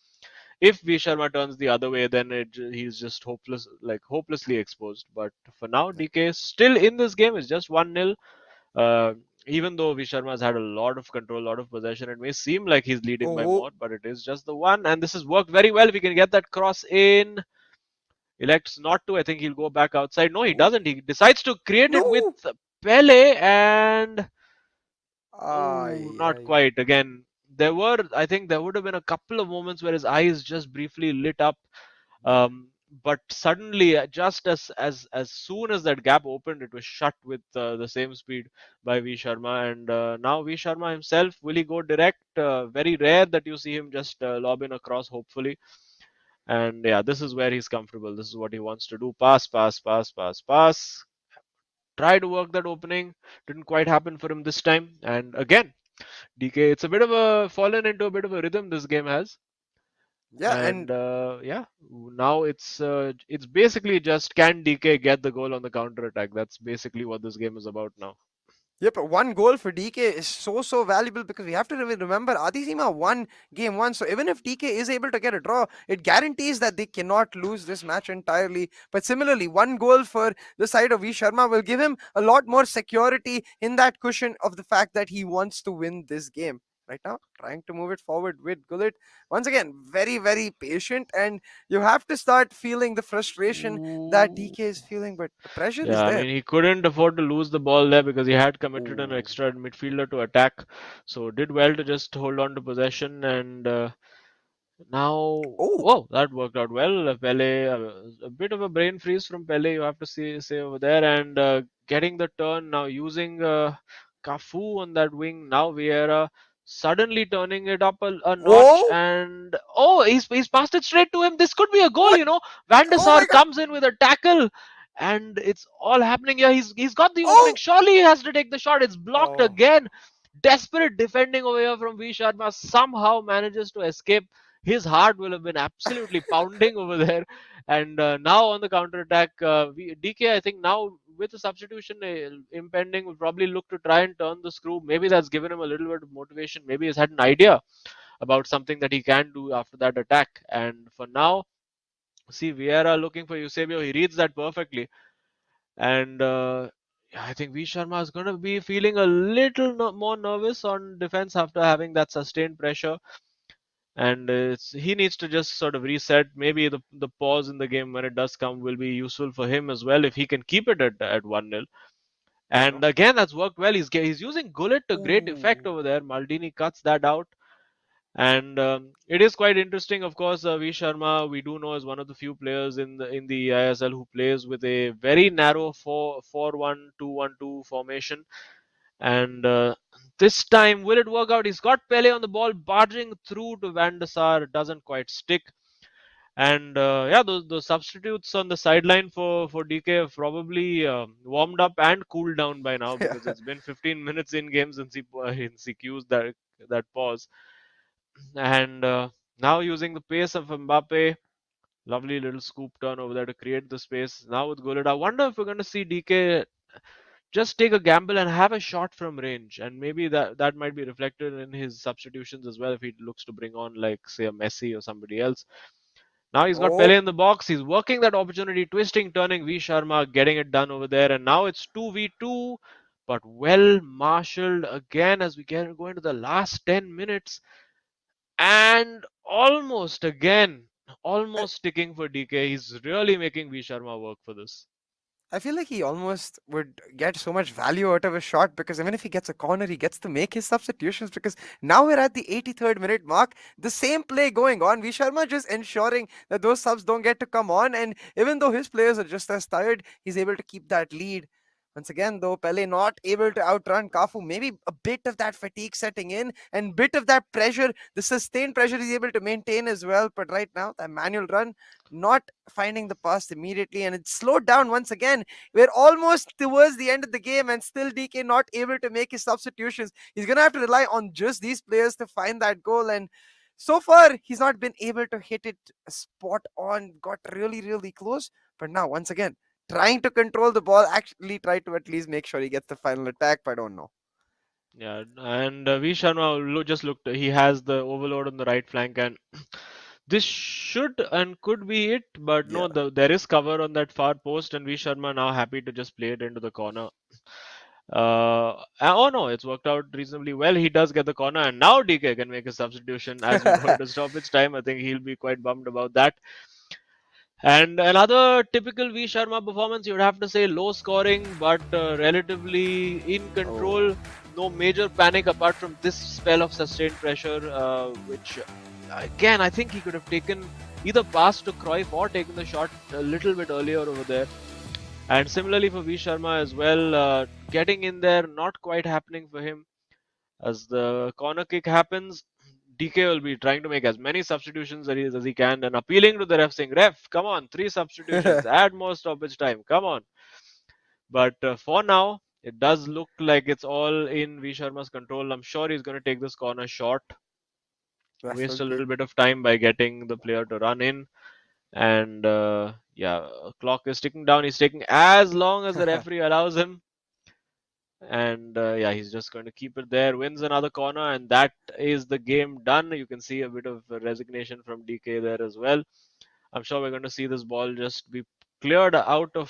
if V Sharma turns the other way, then he's just hopeless, like hopelessly exposed. But for now, Yeah. DK still in this game is just 1-0. Uh, Even though V Sharma has had a lot of control, a lot of possession, it may seem like he's leading by Oh, more, but it is just the one. And this has worked very well. We can get that cross in. Elects not to. I think he'll go back outside. No, he oh, doesn't. He decides to create it with no. Pele and oh, Ay, not ay. quite. Again, I think there would have been a couple of moments where his eyes just briefly lit up. Yeah. But suddenly, just as soon as that gap opened, it was shut with the same speed by V Sharma. And now V Sharma himself, will he go direct? Very rare that you see him just lob in across, hopefully. And yeah, this is where he's comfortable. This is what he wants to do. Pass, pass, pass, pass, pass. Try to work that opening. Didn't quite happen for him this time. And again, DK, it's a bit of a fallen into a bit of a rhythm this game has. Yeah, and And yeah, now it's basically just can DK get the goal on the counter attack? That's basically what this game is about now. yep, one goal for DK is so valuable because we have to remember Adizima won game one. So even if DK is able to get a draw, it guarantees that they cannot lose this match entirely. But similarly, one goal for the side of V Sharma will give him a lot more security in that cushion of the fact that he wants to win this game. right now, trying to move it forward with Gullit. Once again, very, very patient, and you have to start feeling the frustration that Ooh. DK is feeling, but the pressure is Yeah, I there. mean, he couldn't afford to lose the ball there because he had committed an Ooh. extra midfielder to attack. So did well to just hold on to possession and now, Oh, whoa, that worked out well. Pele, a bit of a brain freeze from Pele, you have to say over there, and getting the turn now using Cafu on that wing. Now Vieira suddenly turning it up a notch, whoa, and oh, he's passed it straight to him. This could be a goal, what? you know. Van der Oh Sar my god, comes in with a tackle, and it's all happening here. He's got the opening. oh, Surely he has to take the shot. It's blocked oh, again. Desperate defending over here from V Sharma somehow manages to escape. His heart will have been absolutely pounding over there. And now on the counter attack, DK, I think now with the substitution impending, will probably look to try and turn the screw. Maybe that's given him a little bit of motivation. Maybe he's had an idea about something that he can do after that attack. And for now, see Vieira looking for Eusebio. He reads that perfectly. And I think V Sharma is going to be feeling a little more nervous on defense after having that sustained pressure, and he needs to just sort of reset. Maybe the pause in the game when it does come will be useful for him as well if he can keep it at 1-0. true. And again, that's worked well. He's using Gullit to great effect Ooh, over there. Maldini cuts that out. And it is quite interesting, of course. V Sharma, we do know, is one of the few players in the eISL who plays with a very narrow 4-1-2-1-2 formation. And this time, will it work out? He's got Pele on the ball, barging through to Van der Sar, doesn't quite stick. And yeah, those substitutes on the sideline for DK have probably warmed up and cooled down by now yeah. because it's been 15 minutes in game since he cues that pause. And now using the pace of Mbappe, lovely little scoop turn over there to create the space. Now with Gullit, I wonder if we're going to see DK just take a gamble and have a shot from range, and maybe that might be reflected in his substitutions as well if he looks to bring on like say a Messi or somebody else. Now he's got Pele Oh, in the box. He's working that opportunity, twisting, turning. V Sharma getting it done over there, and now it's 2v2, but well marshaled again as we go into the last 10 minutes, and almost again, almost sticking for DK. He's really making V Sharma work for this. I feel like he almost would get so much value out of a shot because even if he gets a corner, he gets to make his substitutions. Because now we're at the 83rd minute mark, the same play going on. V Sharma just ensuring that those subs don't get to come on, and even though his players are just as tired, he's able to keep that lead. Once again, though, Pele not able to outrun Kafu. Maybe a bit of that fatigue setting in and bit of that pressure, the sustained pressure he's able to maintain as well. But right now, that manual run not finding the pass immediately, and it slowed down once again. We're almost towards the end of the game, and still DK not able to make his substitutions. He's gonna have to rely on just these players to find that goal, and so far he's not been able to hit it spot on. Got really, really close, but now once again trying to control the ball. Actually, try to at least make sure he gets the final attack, but I don't know. Yeah, and V Sharma just looked. He has the overload on the right flank, and this should and could be it. But Yeah. no, there is cover on that far post, and V Sharma now happy to just play it into the corner. Oh no, it's worked out reasonably well. He does get the corner, and now DK can make a substitution as we go into stoppage time. I think he'll be quite bummed about that. And another typical V Sharma performance, you'd have to say low scoring, but relatively in Oh, control. No major panic apart from this spell of sustained pressure, which again, I think he could have taken either pass to Cruyff or taken the shot a little bit earlier over there. And similarly for V Sharma as well, getting in there, not quite happening for him. As the corner kick happens, DK will be trying to make as many substitutions as he can and appealing to the ref, saying, "Ref, come on, 3 substitutions, add more stoppage time, come on." But for now, it does look like it's all in V Sharma's control. I'm sure he's going to take this corner short, that waste would a be. little bit of time by getting the player to run in. And yeah, clock is ticking down. He's taking as long as the referee allows him. And yeah, he's just going to keep it there. Wins another corner, and that is the game done. You can see a bit of resignation from DK there as well. I'm sure we're going to see this ball just be cleared out of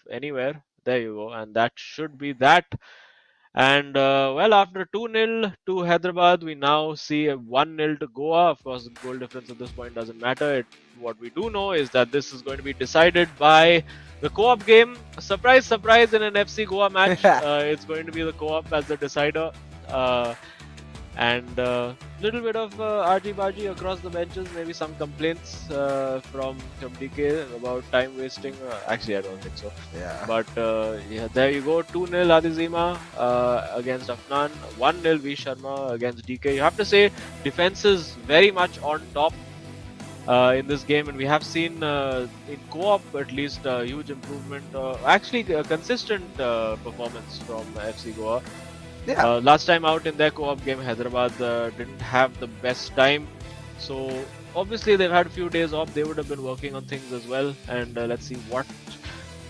anywhere. There you go, and that should be that. And well, after 2-0 to Hyderabad, we now see a 1-0 to Goa. Of course, the goal difference at this point doesn't matter. What we do know is that this is going to be decided by the co-op game. Surprise, surprise, in an FC Goa match, it's going to be the co-op as the decider. And little bit of argy-bargy across the benches, maybe some complaints from DK about time wasting. Actually, I don't think so. Yeah. But yeah, there you go. 2-0 Adizima against Afnan. 1-0 V Sharma against DK. You have to say defense is very much on top in this game, and we have seen in co-op at least a huge improvement. Actually, a consistent performance from FC Goa. Yeah. Last time out in their co-op game, Hyderabad didn't have the best time. So obviously they've had a few days off. They would have been working on things as well. And let's see what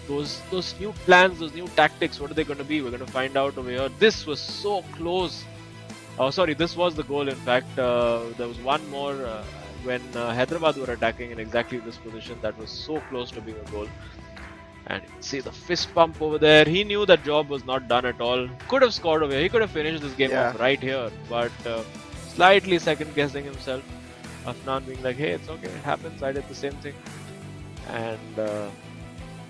those new plans, those new tactics, what are they going to be? We're going to find out over here. This was so close. Oh, sorry, this was the goal. In fact, there was one more when Hyderabad were attacking in exactly this position that was so close to being a goal. And you can see the fist pump over there. He knew that job was not done at all. Could have scored over here. He could have finished this game off right here. But slightly second guessing himself. Afnan being like, hey, it's okay, it happens. I did the same thing. And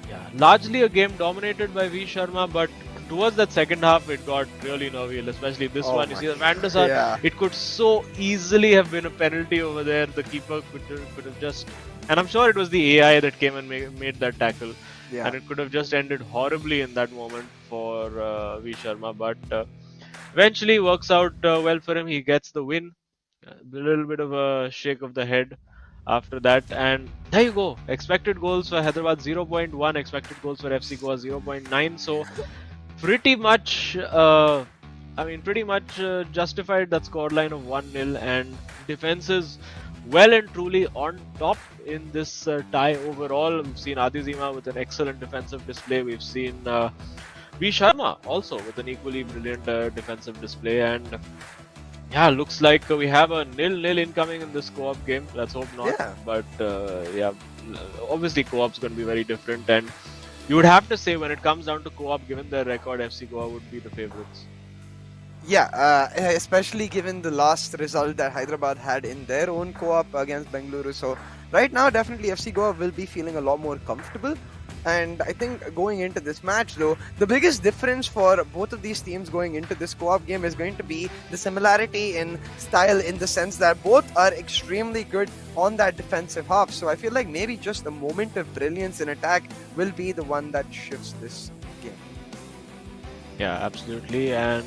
yeah, largely a game dominated by V Sharma. But towards that second half, it got really nervy. Especially this one. You see the Van der Sar. It could so easily have been a penalty over there. The keeper could have just... And I'm sure it was the AI that came and made that tackle. Yeah. And it could have just ended horribly in that moment for V Sharma, but eventually works out well for him. He gets the win. A little bit of a shake of the head after that, and there you go. Expected goals for Hyderabad 0.1, expected goals for FC Goa 0.9. So pretty much, justified that scoreline of 1-0, and defenses well and truly on top in this tie overall. We've seen Adizima with an excellent defensive display. We've seen V Sharma also with an equally brilliant defensive display. And yeah, looks like we have a 0-0 incoming in this co-op game. Let's hope not. Yeah. But yeah, obviously co-op's going to be very different. And you would have to say when it comes down to co-op, given their record, FC Goa would be the favourites. Yeah, especially given the last result that Hyderabad had in their own co-op against Bengaluru. So right now, definitely FC Goa will be feeling a lot more comfortable. And I think going into this match, though, the biggest difference for both of these teams going into this co-op game is going to be the similarity in style, in the sense that both are extremely good on that defensive half. So I feel like maybe just a moment of brilliance in attack will be the one that shifts this game. Yeah, absolutely. And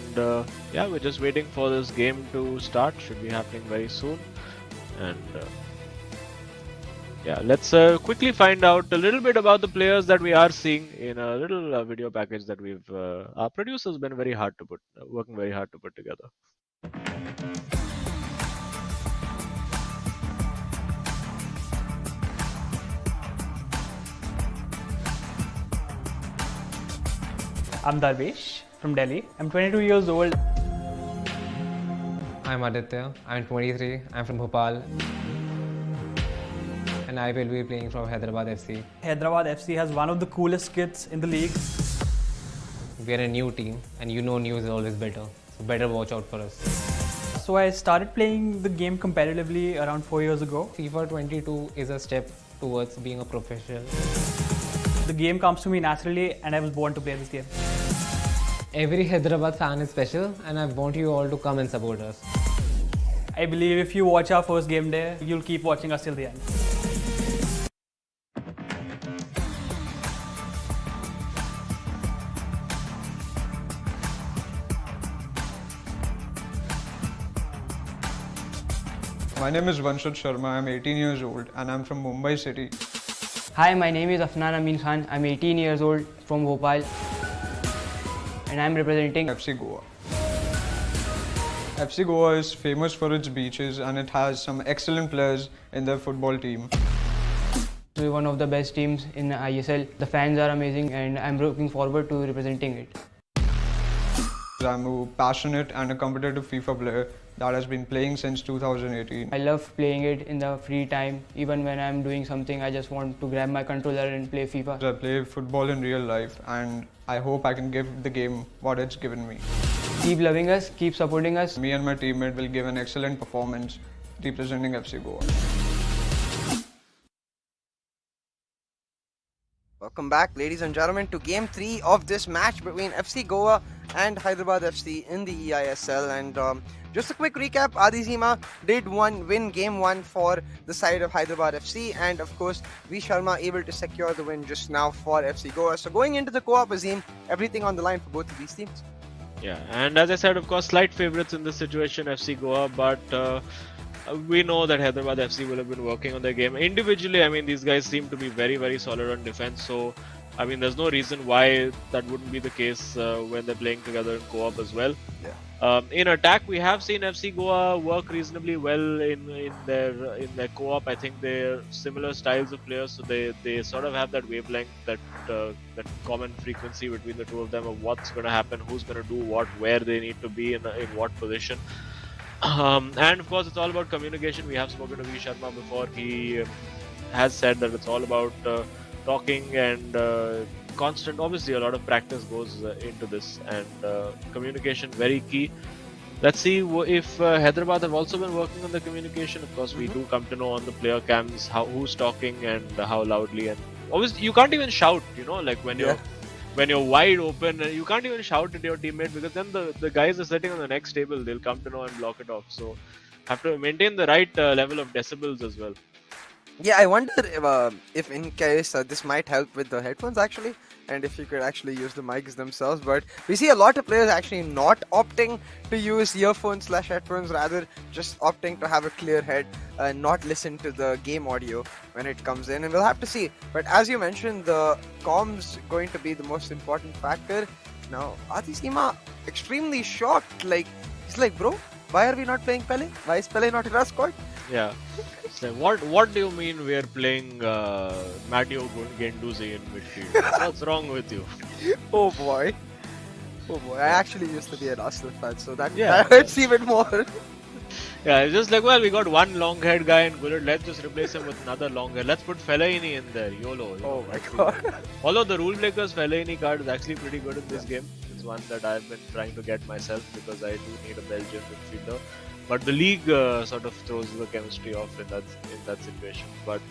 yeah, we're just waiting for this game to start. Should be happening very soon. And yeah, let's quickly find out a little bit about the players that we are seeing in a little video package that we've our producer's been working very hard to put together. I'm Darvesh from Delhi. I'm 22 years old. I'm Aditya. I'm 23. I'm from Bhopal. And I will be playing for Hyderabad FC. Hyderabad FC has one of the coolest kits in the league. We are a new team, and you know new is always better. So better watch out for us. So I started playing the game competitively around 4 years ago. FIFA 22 is a step towards being a professional. The game comes to me naturally, and I was born to play this game. Every Hyderabad fan is special, and I want you all to come and support us. I believe if you watch our first game day, you'll keep watching us till the end. My name is Vanshad Sharma. I'm 18 years old and I'm from Mumbai city. Hi, my name is Afnan Amin Khan. I'm 18 years old from Bhopal and I'm representing FC Goa. FC Goa is famous for its beaches and it has some excellent players in their football team. We're one of the best teams in eISL. The fans are amazing and I'm looking forward to representing it. I'm a passionate and a competitive FIFA player that has been playing since 2018. I love playing it in the free time. Even when I'm doing something, I just want to grab my controller and play FIFA. I play football in real life and I hope I can give the game what it's given me. Keep loving us, keep supporting us. Me and my teammate will give an excellent performance representing FC Goa. Welcome back, ladies and gentlemen, to Game 3 of this match between FC Goa and Hyderabad FC in the eISL. And just a quick recap, Adizima did win Game 1 for the side of Hyderabad FC, and of course, V Sharma able to secure the win just now for FC Goa. So going into the co-op, Azim, everything on the line for both of these teams. Yeah, and as I said, of course, slight favorites in this situation, FC Goa, but we know that Hyderabad FC will have been working on their game individually. I mean, these guys seem to be very, very solid on defense. So, I mean, there's no reason why that wouldn't be the case when they're playing together in co-op as well. Yeah. In attack, we have seen FC Goa work reasonably well in their co-op. I think they're similar styles of players, so they sort of have that wavelength, that common frequency between the two of them of what's going to happen, who's going to do what, where they need to be in what position. And of course, it's all about communication. We have spoken to V Sharma before. He has said that it's all about talking and constant. Obviously, a lot of practice goes into this, and communication very key. Let's see if Hyderabad have also been working on the communication. Of course, we do come to know on the player cams who's talking and how loudly. And obviously, you can't even shout. Like when you're wide open, you can't even shout at your teammate, because then the guys are sitting on the next table. They'll come to know and block it off. So have to maintain the right level of decibels as well. Yeah, I wonder if in case this might help with the headphones actually, and if you could actually use the mics themselves. But we see a lot of players actually not opting to use earphones/headphones, rather just opting to have a clear head and not listen to the game audio when it comes in. And we'll have to see. But as you mentioned, the comms going to be the most important factor. Now, Adizima extremely shocked. Like, he's like, bro, why are we not playing Pele? Why is Pele not in our squad? Yeah. So what do you mean we are playing Matteo Guendouzi in midfield? What's wrong with you? Oh boy. Oh boy. I actually used to be an Arsenal fan, so that Yeah. hurts even more. Yeah, it's just like, well, we got one long haired guy in Gullit, let's just replace him with another long hair. Let's put Fellaini in there, YOLO. Oh my god. Although the rule breakers Fellaini card is actually pretty good in this game. It's one that I've been trying to get myself, because I do need a Belgian midfielder. But the league sort of throws the chemistry off in that situation. But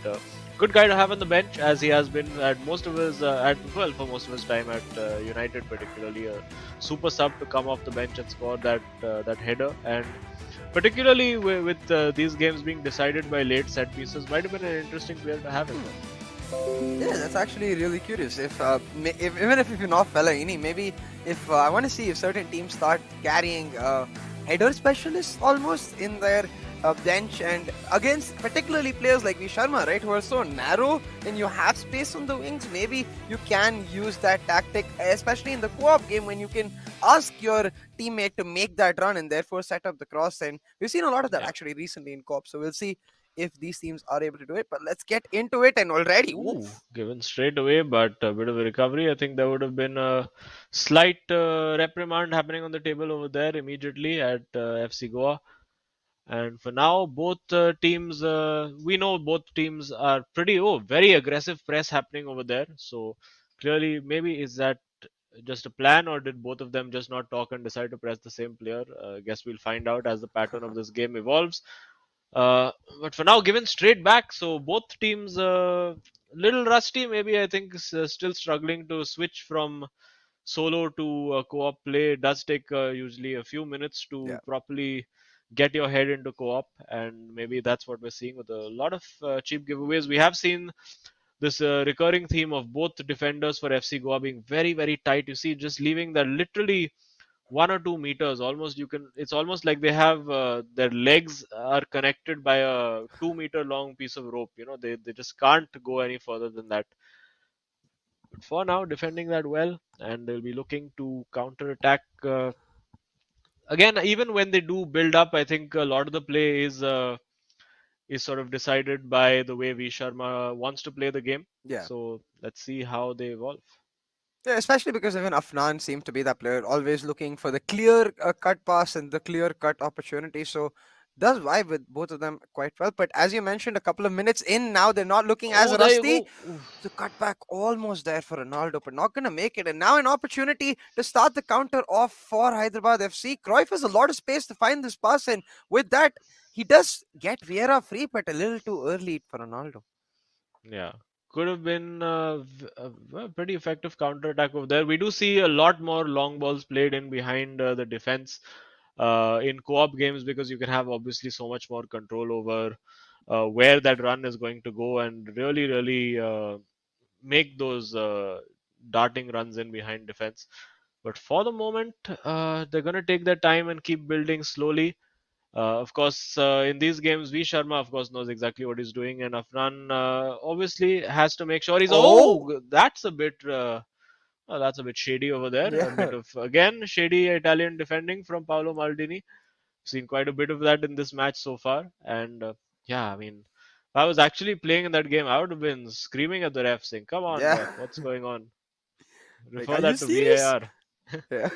good guy to have on the bench, as he has been at most of his for most of his time at United, particularly a super sub to come off the bench and score that header. And particularly with these games being decided by late set pieces, might have been an interesting player to have. Yeah, that's actually really curious. If even if you're not Fellaini, maybe if I want to see if certain teams start carrying header specialists almost in their bench, and against particularly players like V Sharma, right, who are so narrow and you have space on the wings, maybe you can use that tactic, especially in the co-op game when you can ask your teammate to make that run and therefore set up the cross. And we've seen a lot of that actually recently in co-op, so we'll see if these teams are able to do it. But let's get into it. And already, Given straight away, but a bit of a recovery. I think there would have been a slight reprimand happening on the table over there immediately at FC Goa. And for now, both teams, we know both teams are very aggressive press happening over there. So clearly, maybe is that just a plan, or did both of them just not talk and decide to press the same player? I guess we'll find out as the pattern of this game evolves. But for now, given straight back, so both teams little rusty. Maybe I think still struggling to switch from solo to co-op play. It does take usually a few minutes to properly get your head into co-op, and maybe that's what we're seeing with a lot of cheap giveaways. We have seen this recurring theme of both defenders for FC Goa being very, very tight. You see, just leaving that literally 1 or 2 meters, almost it's almost like they have their legs are connected by a 2 meter long piece of rope. They just can't go any further than that. But for now, defending that well, and they'll be looking to counter attack again. Even when they do build up, I think a lot of the play is sort of decided by the way V Sharma wants to play the game. So let's see how they evolve. Yeah, especially because even Afnan seemed to be that player, always looking for the clear cut pass and the clear cut opportunity. So does vibe with both of them quite well. But as you mentioned, a couple of minutes in now, they're not looking as Oh, there you rusty. go. Oof. The cutback almost there for Ronaldo, but not going to make it. And now an opportunity to start the counter off for Hyderabad FC. Cruyff has a lot of space to find this pass, and with that, he does get Vieira free, but a little too early for Ronaldo. Yeah, could have been a pretty effective counter attack over there. We do see a lot more long balls played in behind the defense in co-op games because you can have obviously so much more control over where that run is going to go and really make those darting runs in behind defense. But for the moment, they're going to take their time and keep building slowly. Of course, in these games, V Sharma, of course, knows exactly what he's doing, and Afnan obviously has to make sure he's. Oh, Oh, that's a bit. That's a bit shady over there. A bit yeah, of again shady Italian defending from Paolo Maldini. Seen quite a bit of that in this match so far, and yeah, I mean, if I was actually playing in that game, I would have been screaming at the ref, saying, "Come on, yeah. ref, what's going on? Like, are Refer you that to serious? VAR." Yeah.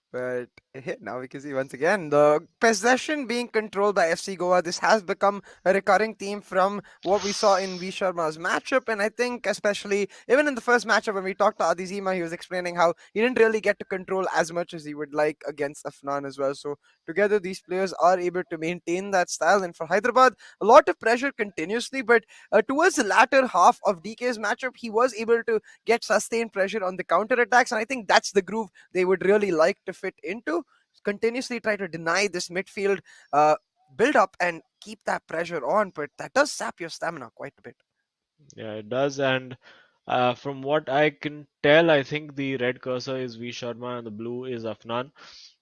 But here now we can see once again the possession being controlled by FC Goa. This has become a recurring theme from what we saw in V Sharma's matchup, and I think especially even in the first matchup when we talked to Adizima, he was explaining how he didn't really get to control as much as he would like against Afnan as well. So together these players are able to maintain that style, and for Hyderabad, a lot of pressure continuously. But towards the latter half of DK's matchup, he was able to get sustained pressure on the counter attacks, and I think that's the groove they would really like to fit into. Continuously try to deny this midfield build up and keep that pressure on, but that does sap your stamina quite a bit. Yeah, it does. And from what I can tell, I think the red cursor is V Sharma and the blue is Afnan.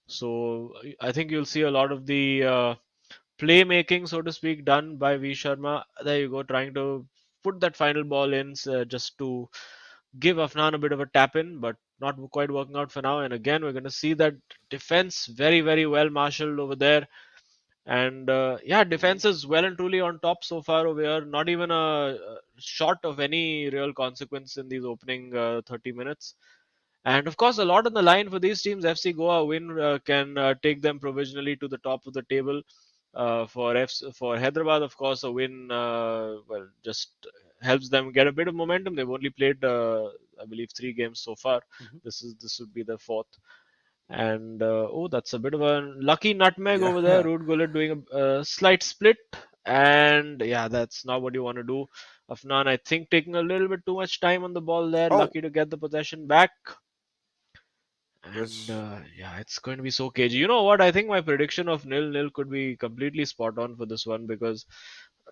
So I think you'll see a lot of the playmaking, so to speak, done by V Sharma. There you go, trying to put that final ball in just to give Afnan a bit of a tap in, but not quite working out for now. And again, we're going to see that defense very well marshaled over there. And yeah, Mhm. defense is well and truly on top so far over here. Not even a short of any real consequence in these opening 30 minutes. And of course, a lot on the line for these teams. FC Goa win can take them provisionally to the top of the table. For Hyderabad, of course, a win well just helps them get a bit of momentum. They've only played, I believe, 3 games so far. Mhm. This would be their fourth. And oh, that's a bit of a lucky nutmeg over there. Yeah. Rude Gullit doing a slight split. And yeah, that's not what you want to do. Afnan, I think, taking a little bit too much time on the ball there. Oh, Lucky to get the possession back. And was yeah, it's going to be so cagey. You know what? I think my prediction of nil-nil could be completely spot on for this one because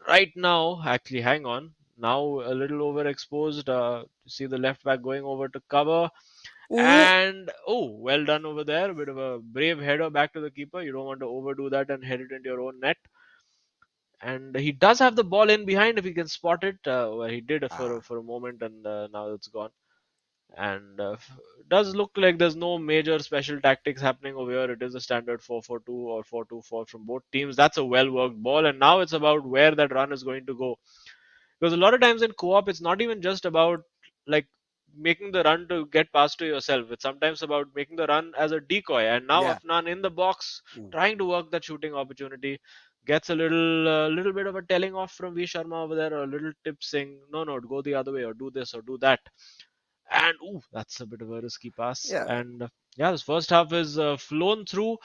right now, actually, hang on. Now a little overexposed. See the left back going over to cover. oh, And oh, well done over there. A bit of a brave header back to the keeper. You don't want to overdo that and head it into your own net. And he does have the ball in behind if he can spot it. Well, he did ah, for a moment, and now it's gone. And does look like there's no major special tactics happening over here. It is a standard 4-4-2 or 4-2-4 from both teams. That's a well worked ball, and now it's about where that run is going to go. Because a lot of times in co-op, it's not even just about like making the run to get past to yourself. It's sometimes about making the run as a decoy. And now yeah. Afnan in the box, Ooh. trying to work that shooting opportunity, gets a little bit of a telling off from V Sharma over there, or a little tip saying, no, go the other way, or do this, or do that. And ooh, that's a bit of a risky pass. Yeah. And yeah, this first half is flown through.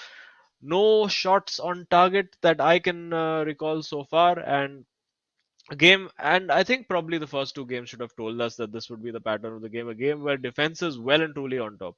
No shots on target that I can recall so far. And game, and I think probably the first 2 games should have told us that this would be the pattern of the game. A game where defense is well and truly on top.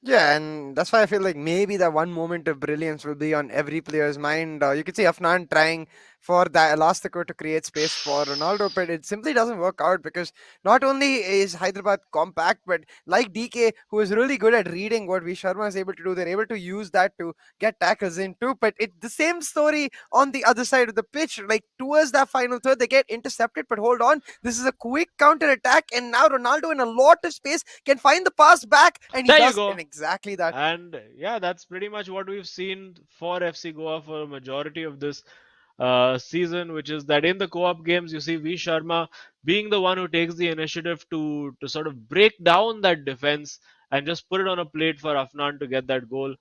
Yeah, and that's why I feel like maybe that one moment of brilliance will be on every player's mind. You could see Afnan trying for that Elastico to create space for Ronaldo, but it simply doesn't work out because not only is Hyderabad compact, but like DK, who is really good at reading what V Sharma is able to do, they're able to use that to get tackles in too. But it the same story on the other side of the pitch. Like towards that final third, they get intercepted, but hold on, this is a quick counter attack, and now Ronaldo in a lot of space can find the pass back, and he There you does in go. exactly that. And yeah, that's pretty much what we've seen for FC Goa for a majority of this season, which is that in the co-op games, you see V Sharma being the one who takes the initiative to sort of break down that defense and just put it on a plate for Afnan to get that goal.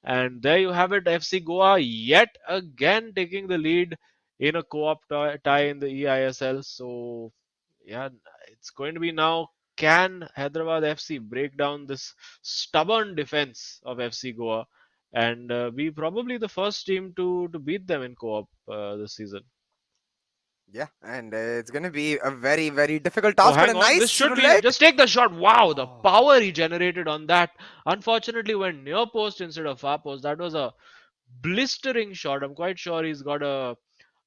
And there you have it, FC Goa yet again taking the lead in a co-op tie in the eISL. So yeah, it's going to be now. Can Hyderabad FC break down this stubborn defense of FC Goa and be probably the first team to beat them in co-op this season? Yeah, and it's gonna be a very, very difficult Oh, task, but a hang on. This nice should be. roulette. Just take the shot. Wow, the Oh. power he generated on that. Unfortunately, went near post instead of far post. That was a blistering shot. I'm quite sure he's got a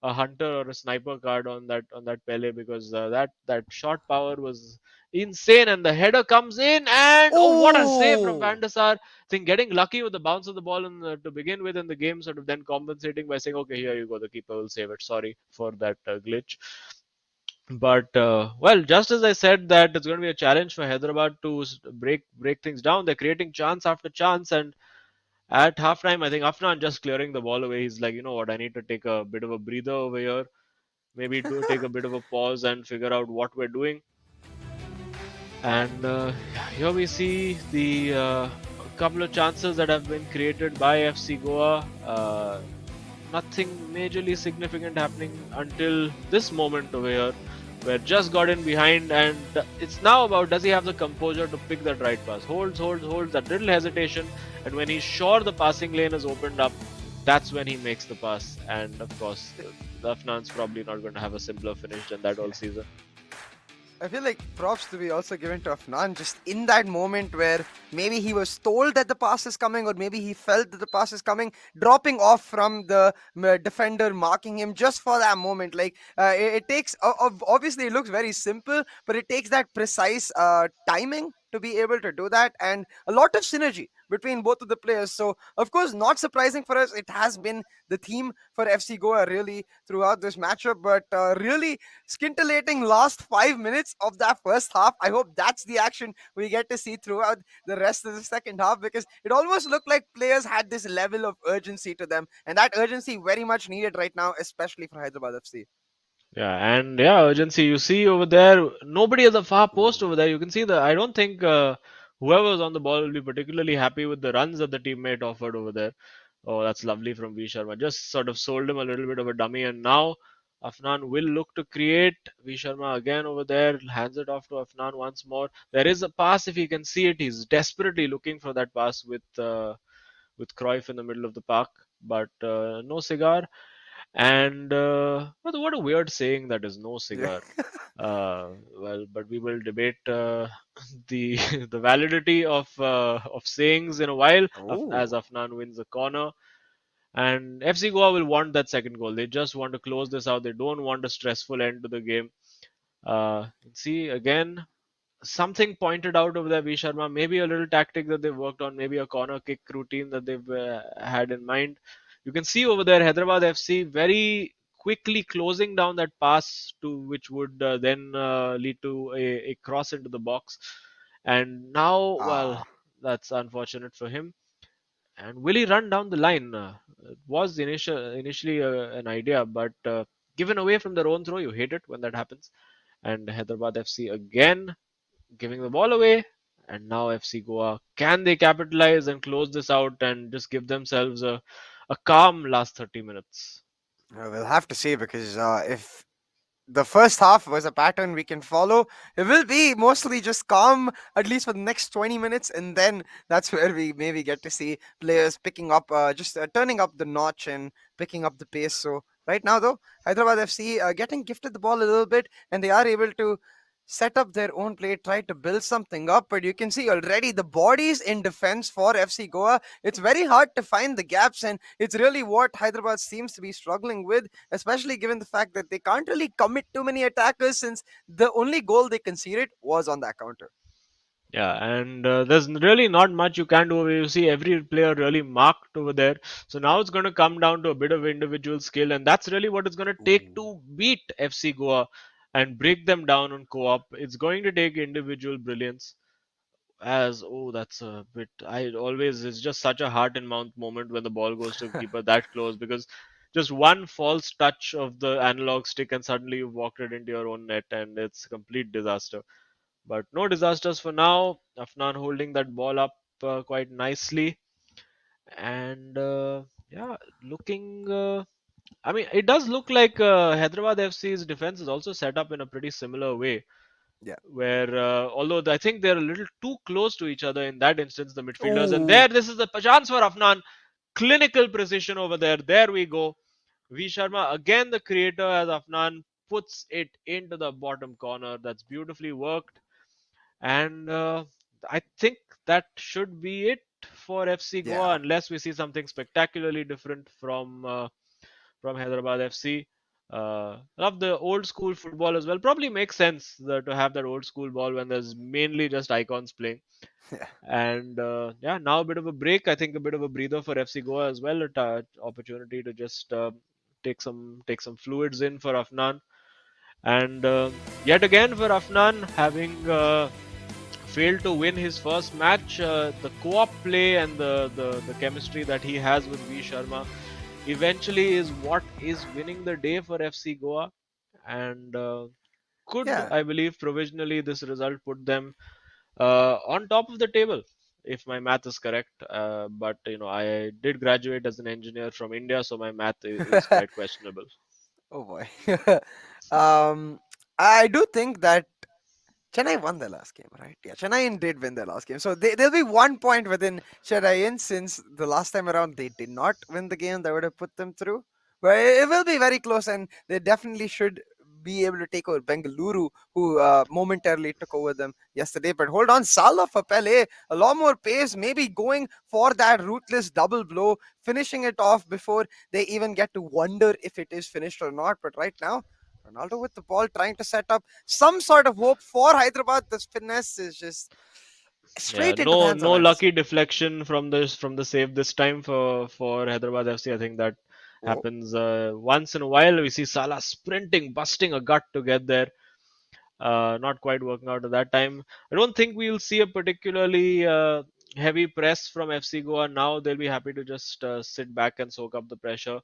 hunter or a sniper card on that Pele because that shot power was insane. And the header comes in, and oh, what a save from Van Oh. der Sar! I think getting lucky with the bounce of the ball to begin with in the game, sort of then compensating by saying, "Okay, here you go. The keeper will save it." Sorry for that glitch. But well, just as I said that it's going to be a challenge for Hyderabad to break things down, they're creating chance after chance, and at halftime, I think Afnan just clearing the ball away. He's like, you know what, I need to take a bit of a breather over here. Maybe do take a bit of a pause and figure out what we're doing. And here we see the couple of chances that have been created by FC Goa. Nothing majorly significant happening until this moment over here, where just got in behind, and it's now about does he have the composure to pick that right pass? Holds that little hesitation, and when he's sure the passing lane is opened up, that's when he makes the pass. And of course, the Afnan's probably not going to have a simpler finish than that all season. I feel like props to be also given to Afnan just in that moment where maybe he was told that the pass is coming, or maybe he felt that the pass is coming, dropping off from the defender, marking him just for that moment. Like it takes, obviously, it looks very simple, but it takes that precise timing to be able to do that, and a lot of synergy between both of the players. So, of course, not surprising for us, it has been the theme for FC Goa really throughout this matchup, but really scintillating last 5 minutes of that first half. I hope that's the action we get to see throughout the rest of the second half, because it almost looked like players had this level of urgency to them, and that urgency very much needed right now, especially for Hyderabad FC. Yeah, and yeah, urgency. You see over there, nobody at the far post over there. You can see the. I don't think whoever was on the ball will be particularly happy with the runs that the teammate offered over there. Oh, that's lovely from V Sharma. Just sort of sold him a little bit of a dummy, and now Afnan will look to create. V Sharma again over there hands it off to Afnan once more. There is a pass if he can see it. He's desperately looking for that pass with Cruyff in the middle of the park, but no cigar. And what a weird saying that is, no Yeah. cigar. Well, but we will debate the the validity of sayings in a while as Oh. Afnan wins the corner. And FC Goa will want that second goal. They just want to close this out. They don't want a stressful end to the game. See again something pointed out over there, V Sharma. Maybe a little tactic that they've worked on, maybe a corner kick routine that they've had in mind. You can see over there Hyderabad FC very quickly closing down that pass to which would then lead to a cross into the box. And now, well, Ah. that's unfortunate for him. And will he run down the line? It was initially an idea, but given away from their own throw, you hate it when that happens. And Hyderabad FC again giving the ball away. And now FC Goa, can they capitalize and close this out and just give themselves a calm last 30 minutes? We'll have to see, because if the first half was a pattern we can follow, it will be mostly just calm, at least for the next 20 minutes, and then that's where we maybe get to see players picking up, just turning up the notch and picking up the pace. So, right now, though, Hyderabad FC getting gifted the ball a little bit, and they are able to set up their own play, try to build something up. But you can see already the bodies in defense for FC Goa. It's very hard to find the gaps, and it's really what Hyderabad seems to be struggling with, especially given the fact that they can't really commit too many attackers, since the only goal they conceded was on that counter. Yeah, and there's really not much you can do. You see every player really marked over there. So now it's going to come down to a bit of individual skill, and that's really what it's going to take Ooh. to beat FC Goa and break them down on co-op. It's going to take individual brilliance. As oh, that's a bit. I always it's just such a heart and mouth moment when the ball goes to keeper that close, because just one false touch of the analog stick and suddenly you've walked it into your own net, and it's a complete disaster. But no disasters for now. Afnan holding that ball up quite nicely. And yeah, looking. I mean, it does look like Hyderabad FC's defense is also set up in a pretty similar way, Yeah. where although I think they're a little too close to each other in that instance, the midfielders. And Oh, there, this is the chance for Afnan. Clinical precision over there. There we go. V Sharma again, the creator, as Afnan puts it into the bottom corner. That's beautifully worked. And I think that should be it for FC Goa, yeah. unless we see something spectacularly different from Hyderabad FC. Love the old school football as well. Probably makes sense to have that old school ball when there's mainly just icons playing. Yeah. And yeah, now a bit of a break. I think a bit of a breather for FC Goa as well. Opportunity to just take some fluids in for Afnan. And yet again for Afnan, having failed to win his first match, the co-op play and the chemistry that he has with V Sharma eventually is what is winning the day for FC Goa. And could, Yeah. I believe, provisionally this result put them on top of the table, if my math is correct. But I did graduate as an engineer from India, so my math is quite questionable. Oh boy. um, I do think that Chennai won their last game, right? Yeah, Chennai did win their last game. So they'll be 1 point within Chennai since the last time around they did not win the game that would have put them through. But it will be very close, and they definitely should be able to take over Bengaluru, who momentarily took over them yesterday. But hold on, Salah for Pele, a lot more pace, maybe going for that ruthless double blow, finishing it off before they even get to wonder if it is finished or not. But right now, Ronaldo with the ball trying to set up some sort of hope for Hyderabad. This finesse is just Yeah, straight into the hands of no Anderson. lucky deflection from the save this time for Hyderabad FC. I think that Oh, happens once in a while. We see Salah sprinting, busting a gut to get there. Not quite working out at that time. I don't think we'll see a particularly heavy press from FC Goa now. They'll be happy to just sit back and soak up the pressure.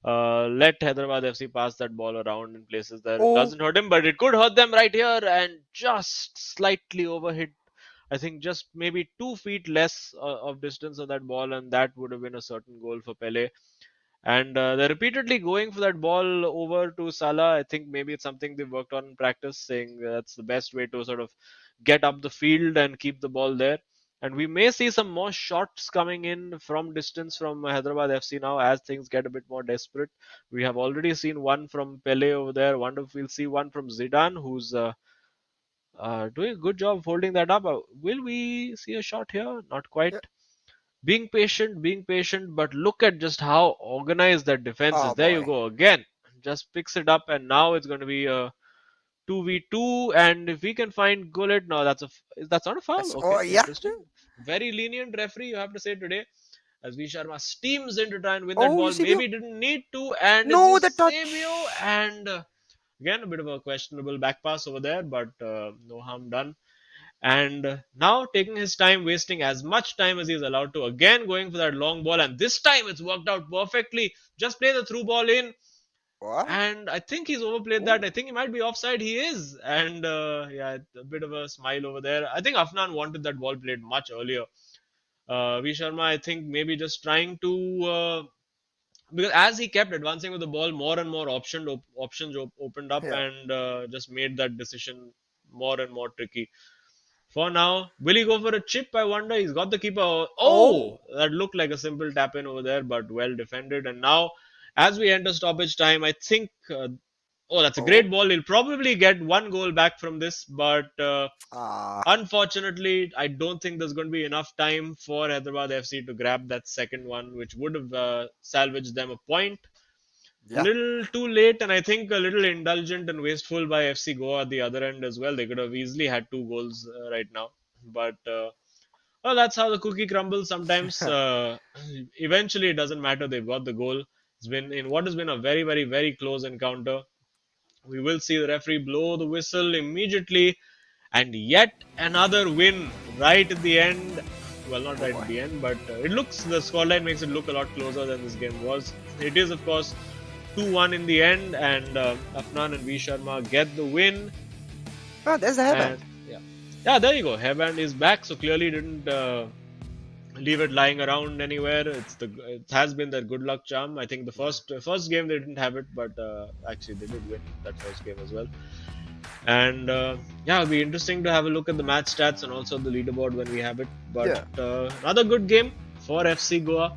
Let Hyderabad FC pass that ball around in places that it oh, doesn't hurt him, but it could hurt them right here and just slightly overhit. I think just maybe 2 feet less of distance of that ball, and that would have been a certain goal for Pele. And they're repeatedly going for that ball over to Salah. I think maybe it's something they've worked on in practice, saying that's the best way to sort of get up the field and keep the ball there. And we may see some more shots coming in from distance from Hyderabad FC now as things get a bit more desperate. We have already seen one from Pele over there. Wonder if we'll see one from Zidane, who's doing a good job of holding that up. Will we see a shot here? Not quite. yeah. Being patient, but look at just how organized that defense is. Oh There you boy. go again. Just picks it up, and now it's going to be a 2v2. And if we can find Gullit, no, that's not a foul. Oh Okay, yeah. interesting. Very lenient referee, you have to say today. As V Sharma steams in to try and win that Oh, ball, Eusebio. maybe didn't need to, and it's No, the Eusebio, touch. and again a bit of a questionable back pass over there, but no harm done. And now taking his time, wasting as much time as he's allowed to, again going for that long ball, and this time it's worked out perfectly. Just play the through ball in, What? and I think he's overplayed Oh, that. I think he might be offside. He is, and yeah, a bit of a smile over there. I think Afnan wanted that ball played much earlier. V Sharma, I think maybe just trying to because as he kept advancing with the ball, more and more options opened up, yeah. and just made that decision more and more tricky. For now, will he go for a chip? I wonder. He's got the keeper. Oh, Oh, that looked like a simple tap in over there, but well defended. And now, as we enter stoppage time, I think. Oh, that's a oh. great ball. He'll probably get one goal back from this, but Ah, unfortunately, I don't think there's going to be enough time for Hyderabad FC to grab that second one, which would have salvaged them a point. yeah. Little too late, and I think a little indulgent and wasteful by FC Goa at the other end as well. They could have easily had 2 goals right now, but well, that's how the cookie crumbles. Sometimes, eventually, it doesn't matter. They've got the goal. It's been in what has been a very, very, very close encounter. We will see the referee blow the whistle immediately, and yet another win right at the end. Well, not Oh right at boy. the end, but the scoreline makes it look a lot closer than this game was. It is, of course, 2-1 in the end, and Afnan and V Sharma get the win. Oh, there's the And hairband. yeah, there you go. Hairband is back, so clearly didn't leave it lying around anywhere. It has been their good luck charm. I think the first game they didn't have it, but actually they did win that first game as well. And yeah, it'll be interesting to have a look at the match stats and also the leaderboard when we have it. But another good game for FC Goa,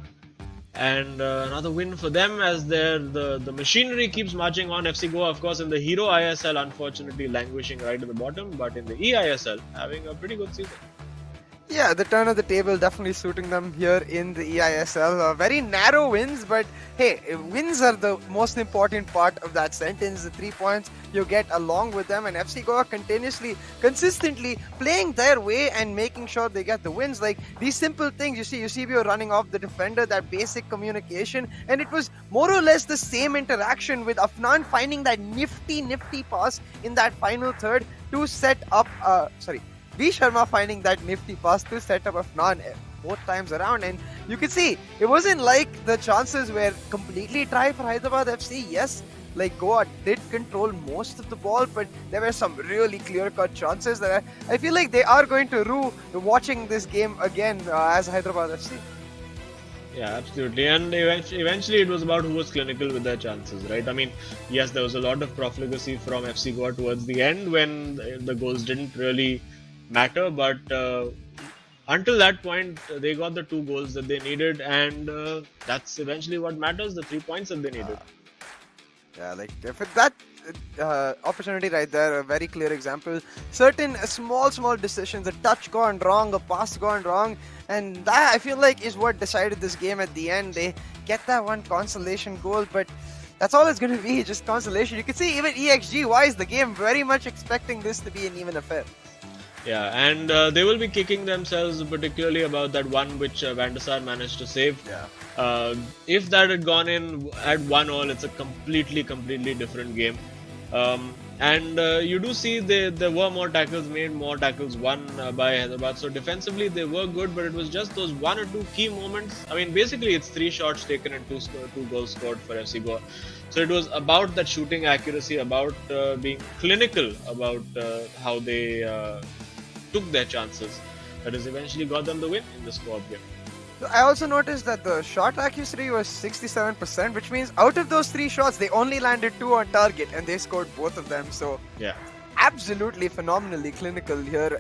and another win for them as the machinery keeps marching on. FC Goa, of course, in the Hero ISL, unfortunately languishing right at the bottom, but in the eISL, having a pretty good season. Yeah, the turn of the table definitely suiting them here in the eISL. Very narrow wins, but hey, wins are the most important part of that sentence. The 3 points you get along with them, and FC Goa consistently playing their way and making sure they get the wins. Like these simple things, you see Eusebio running off the defender, that basic communication, and it was more or less the same interaction with Afnan finding that nifty pass in that final third to set up. V. Sharma finding that nifty pass to set up Afnan both times around, and you can see it wasn't like the chances were completely dry for Hyderabad FC. Yes, like Goa did control most of the ball, but there were some really clear-cut chances that I feel like they are going to rue watching this game again as Hyderabad FC. Yeah, absolutely. And eventually it was about who was clinical with their chances, right? I mean, yes, there was a lot of profligacy from FC Goa towards the end when the goals didn't really matter, but until that point they got the 2 goals that they needed, and that's eventually what matters, the 3 points that they needed. Yeah, like if that opportunity right there, a very clear example. Certain small decisions, a touch gone wrong, a pass gone wrong, and that I feel like is what decided this game at the end. They get that one consolation goal, but that's all it's going to be, just consolation. You can see even EXG wise the game very much expecting this to be an even affair. Yeah, and they will be kicking themselves particularly about that one which Van der Sar managed to save. Yeah. If that had gone in at 1-1, it's a completely different game. And you do see there were more tackles made, more tackles won by Hyderabad. So defensively they were good, but it was just those 1 or 2 key moments. I mean, basically it's 3 shots taken and 2 goals scored for FC Goa. So it was about that shooting accuracy, about being clinical, about how they took their chances, that has eventually got them the win in this co-op game. I also noticed that the shot accuracy was 67%, which means out of those 3 shots, they only landed 2 on target and they scored both of them. So, yeah, absolutely phenomenally clinical here,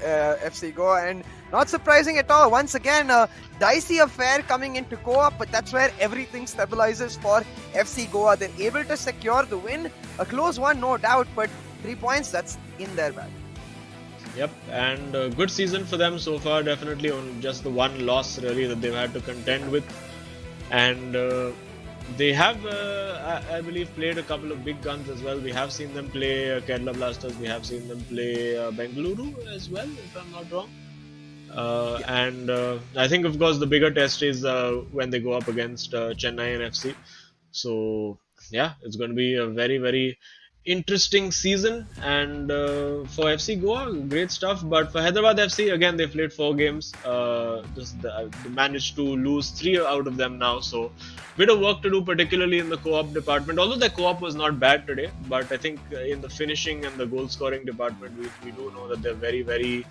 FC Goa, and not surprising at all. Once again, a dicey affair coming into co-op, but that's where everything stabilizes for FC Goa. They're able to secure the win, a close one, no doubt, but 3 points, that's in their bag. Yep, and a good season for them so far, definitely on just the one loss really that they've had to contend with. And they have, I believe, played a couple of big guns as well. We have seen them play Kerala Blasters, we have seen them play Bengaluru as well, if I'm not wrong. And I think, of course, the bigger test is when they go up against Chennai and FC. So, yeah, it's going to be a very interesting season, and for FC Goa, great stuff. But for Hyderabad FC, again, they played 4 games, they managed to lose 3 out of them now, so bit of work to do, particularly in the co-op department. Although the co-op was not bad today, but I think in the finishing and the goal scoring department, we do know that they're very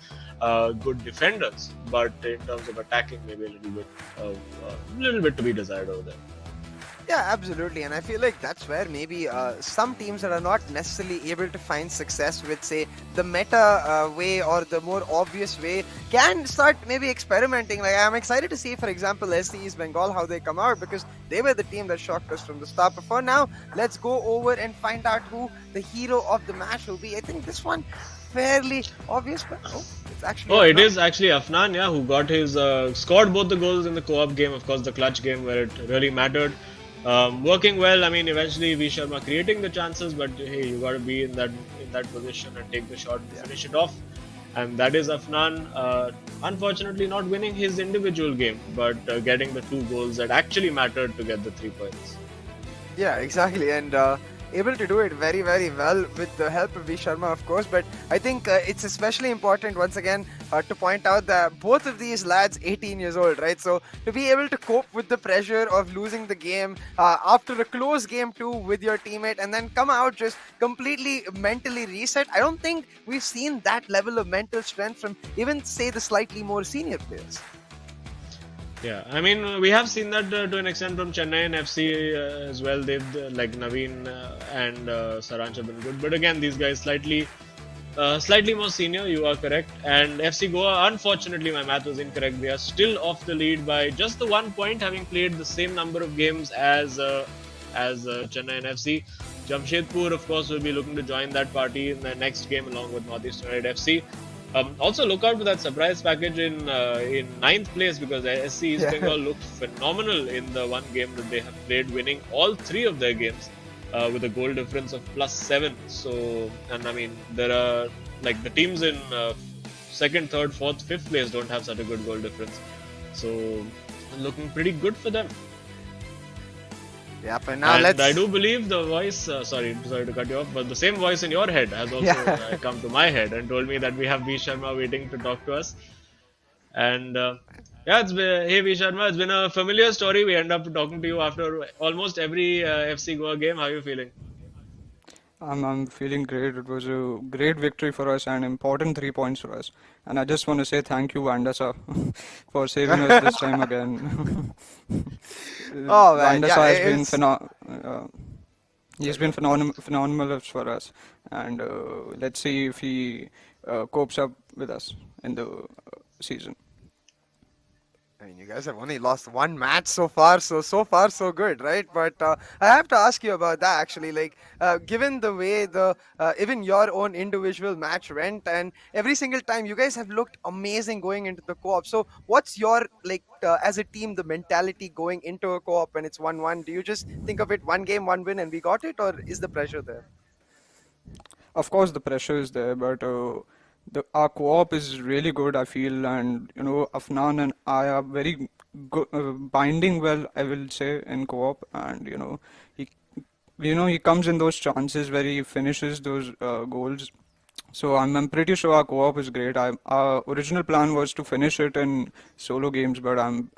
good defenders, but in terms of attacking, maybe a little bit to be desired over there. Yeah, absolutely. And I feel like that's where maybe some teams that are not necessarily able to find success with, say, the meta way or the more obvious way can start maybe experimenting. Like, I'm excited to see, for example, SC East Bengal, how they come out, because they were the team that shocked us from the start. But for now, let's go over and find out who the hero of the match will be. I think this one fairly obvious, but it's actually Afnan. It is actually Afnan, yeah, who got his scored both the goals in the co-op game, of course, the clutch game where it really mattered. Working well. I mean, eventually V Sharma creating the chances, but hey, you got to be in that position and take the shot to finish it off. And that is Afnan. Unfortunately, not winning his individual game, but getting the 2 goals that actually mattered to get the 3 points. Yeah, exactly, and able to do it very well with the help of V Sharma, of course. But I think it's especially important once again to point out that both of these lads 18 years old, right? So to be able to cope with the pressure of losing the game after a close game too with your teammate, and then come out just completely mentally reset, I don't think we've seen that level of mental strength from even, say, the slightly more senior players. Yeah, I mean, we have seen that to an extent from Chennai and FC as well. They've like Naveen and Saransh have been good, but again, these guys slightly more senior. You are correct. And FC Goa, unfortunately, my math was incorrect. They are still off the lead by just the 1 point, having played the same number of games as Chennai and FC. Jamshedpur, of course, will be looking to join that party in the next game along with Northeast United FC. Also, look out for that surprise package in ninth place because SC East Bengal looked phenomenal in the one game that they have played, winning all 3 of their games with a goal difference of +7. So, and I mean, there are like the teams in second, third, fourth, fifth place don't have such a good goal difference. So, looking pretty good for them. Yeah, but now And I do believe the voice, sorry to cut you off, but the same voice in your head has also come to my head and told me that we have V Sharma waiting to talk to us. And yeah, hey V Sharma, it's been a familiar story. We end up talking to you after almost every FC Goa game. How are you feeling? I'm feeling great. It was a great victory for us and important 3 points for us. And I just want to say thank you, Vanda sir, for saving us this time again. Oh man, Vanda yeah, sir has been he's been Sorry, phenomenal for us, and let's see if he copes up with us in the season. I mean, you guys have only lost one match so far, so far so good, right? But I have to ask you about that actually. Like, given the way the even your own individual match went, and every single time you guys have looked amazing going into the co-op. So, what's your like as a team the mentality going into a co-op when it's 1-1? Do you just think of it one game, one win, and we got it, or is the pressure there? Of course, the pressure is there, but our co-op is really good, I feel, and Afnan and I are very good, binding well, I will say, in co-op, and he, he comes in those chances where he finishes those goals. So I'm pretty sure our co-op is great. Our original plan was to finish it in solo games, but I'm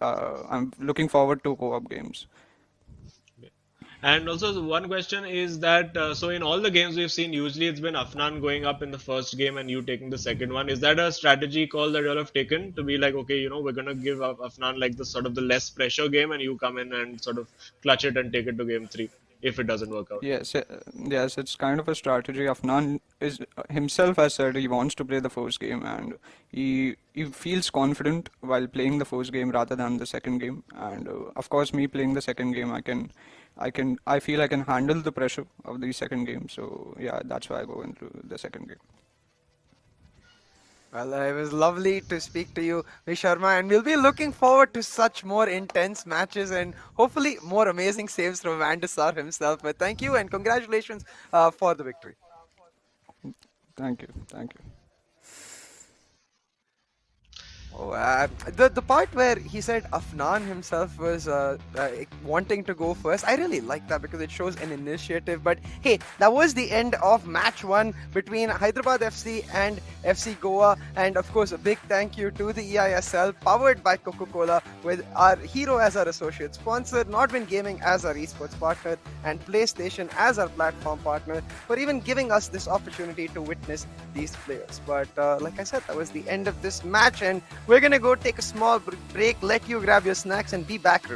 looking forward to co-op games. And also, the one question is that so in all the games we've seen, usually it's been Afnan going up in the first game and you taking the second one. Is that a strategy call that you all have taken to be like, okay, we're gonna give Afnan like the sort of the less pressure game, and you come in and sort of clutch it and take it to game 3 if it doesn't work out? Yes, it's kind of a strategy. Afnan is himself has said he wants to play the first game, and he feels confident while playing the first game rather than the second game. And of course, me playing the second game, I feel I can handle the pressure of the second game. So yeah, that's why I go into the second game. Well, it was lovely to speak to you, V. Sharma, and we'll be looking forward to such more intense matches and hopefully more amazing saves from Van der Sar himself. But thank you and congratulations for the victory. Thank you, thank you. Oh, the part where he said Afnan himself was wanting to go first, I really like that because it shows an initiative. But hey, that was the end of match 1 between Hyderabad FC and FC Goa. And of course, a big thank you to the eISL, powered by Coca-Cola, with our Hero as our associate sponsor, Nodwin Gaming as our esports partner, and PlayStation as our platform partner, for even giving us this opportunity to witness these players. But like I said, that was the end of this match, and we're gonna go take a small break, let you grab your snacks, and be back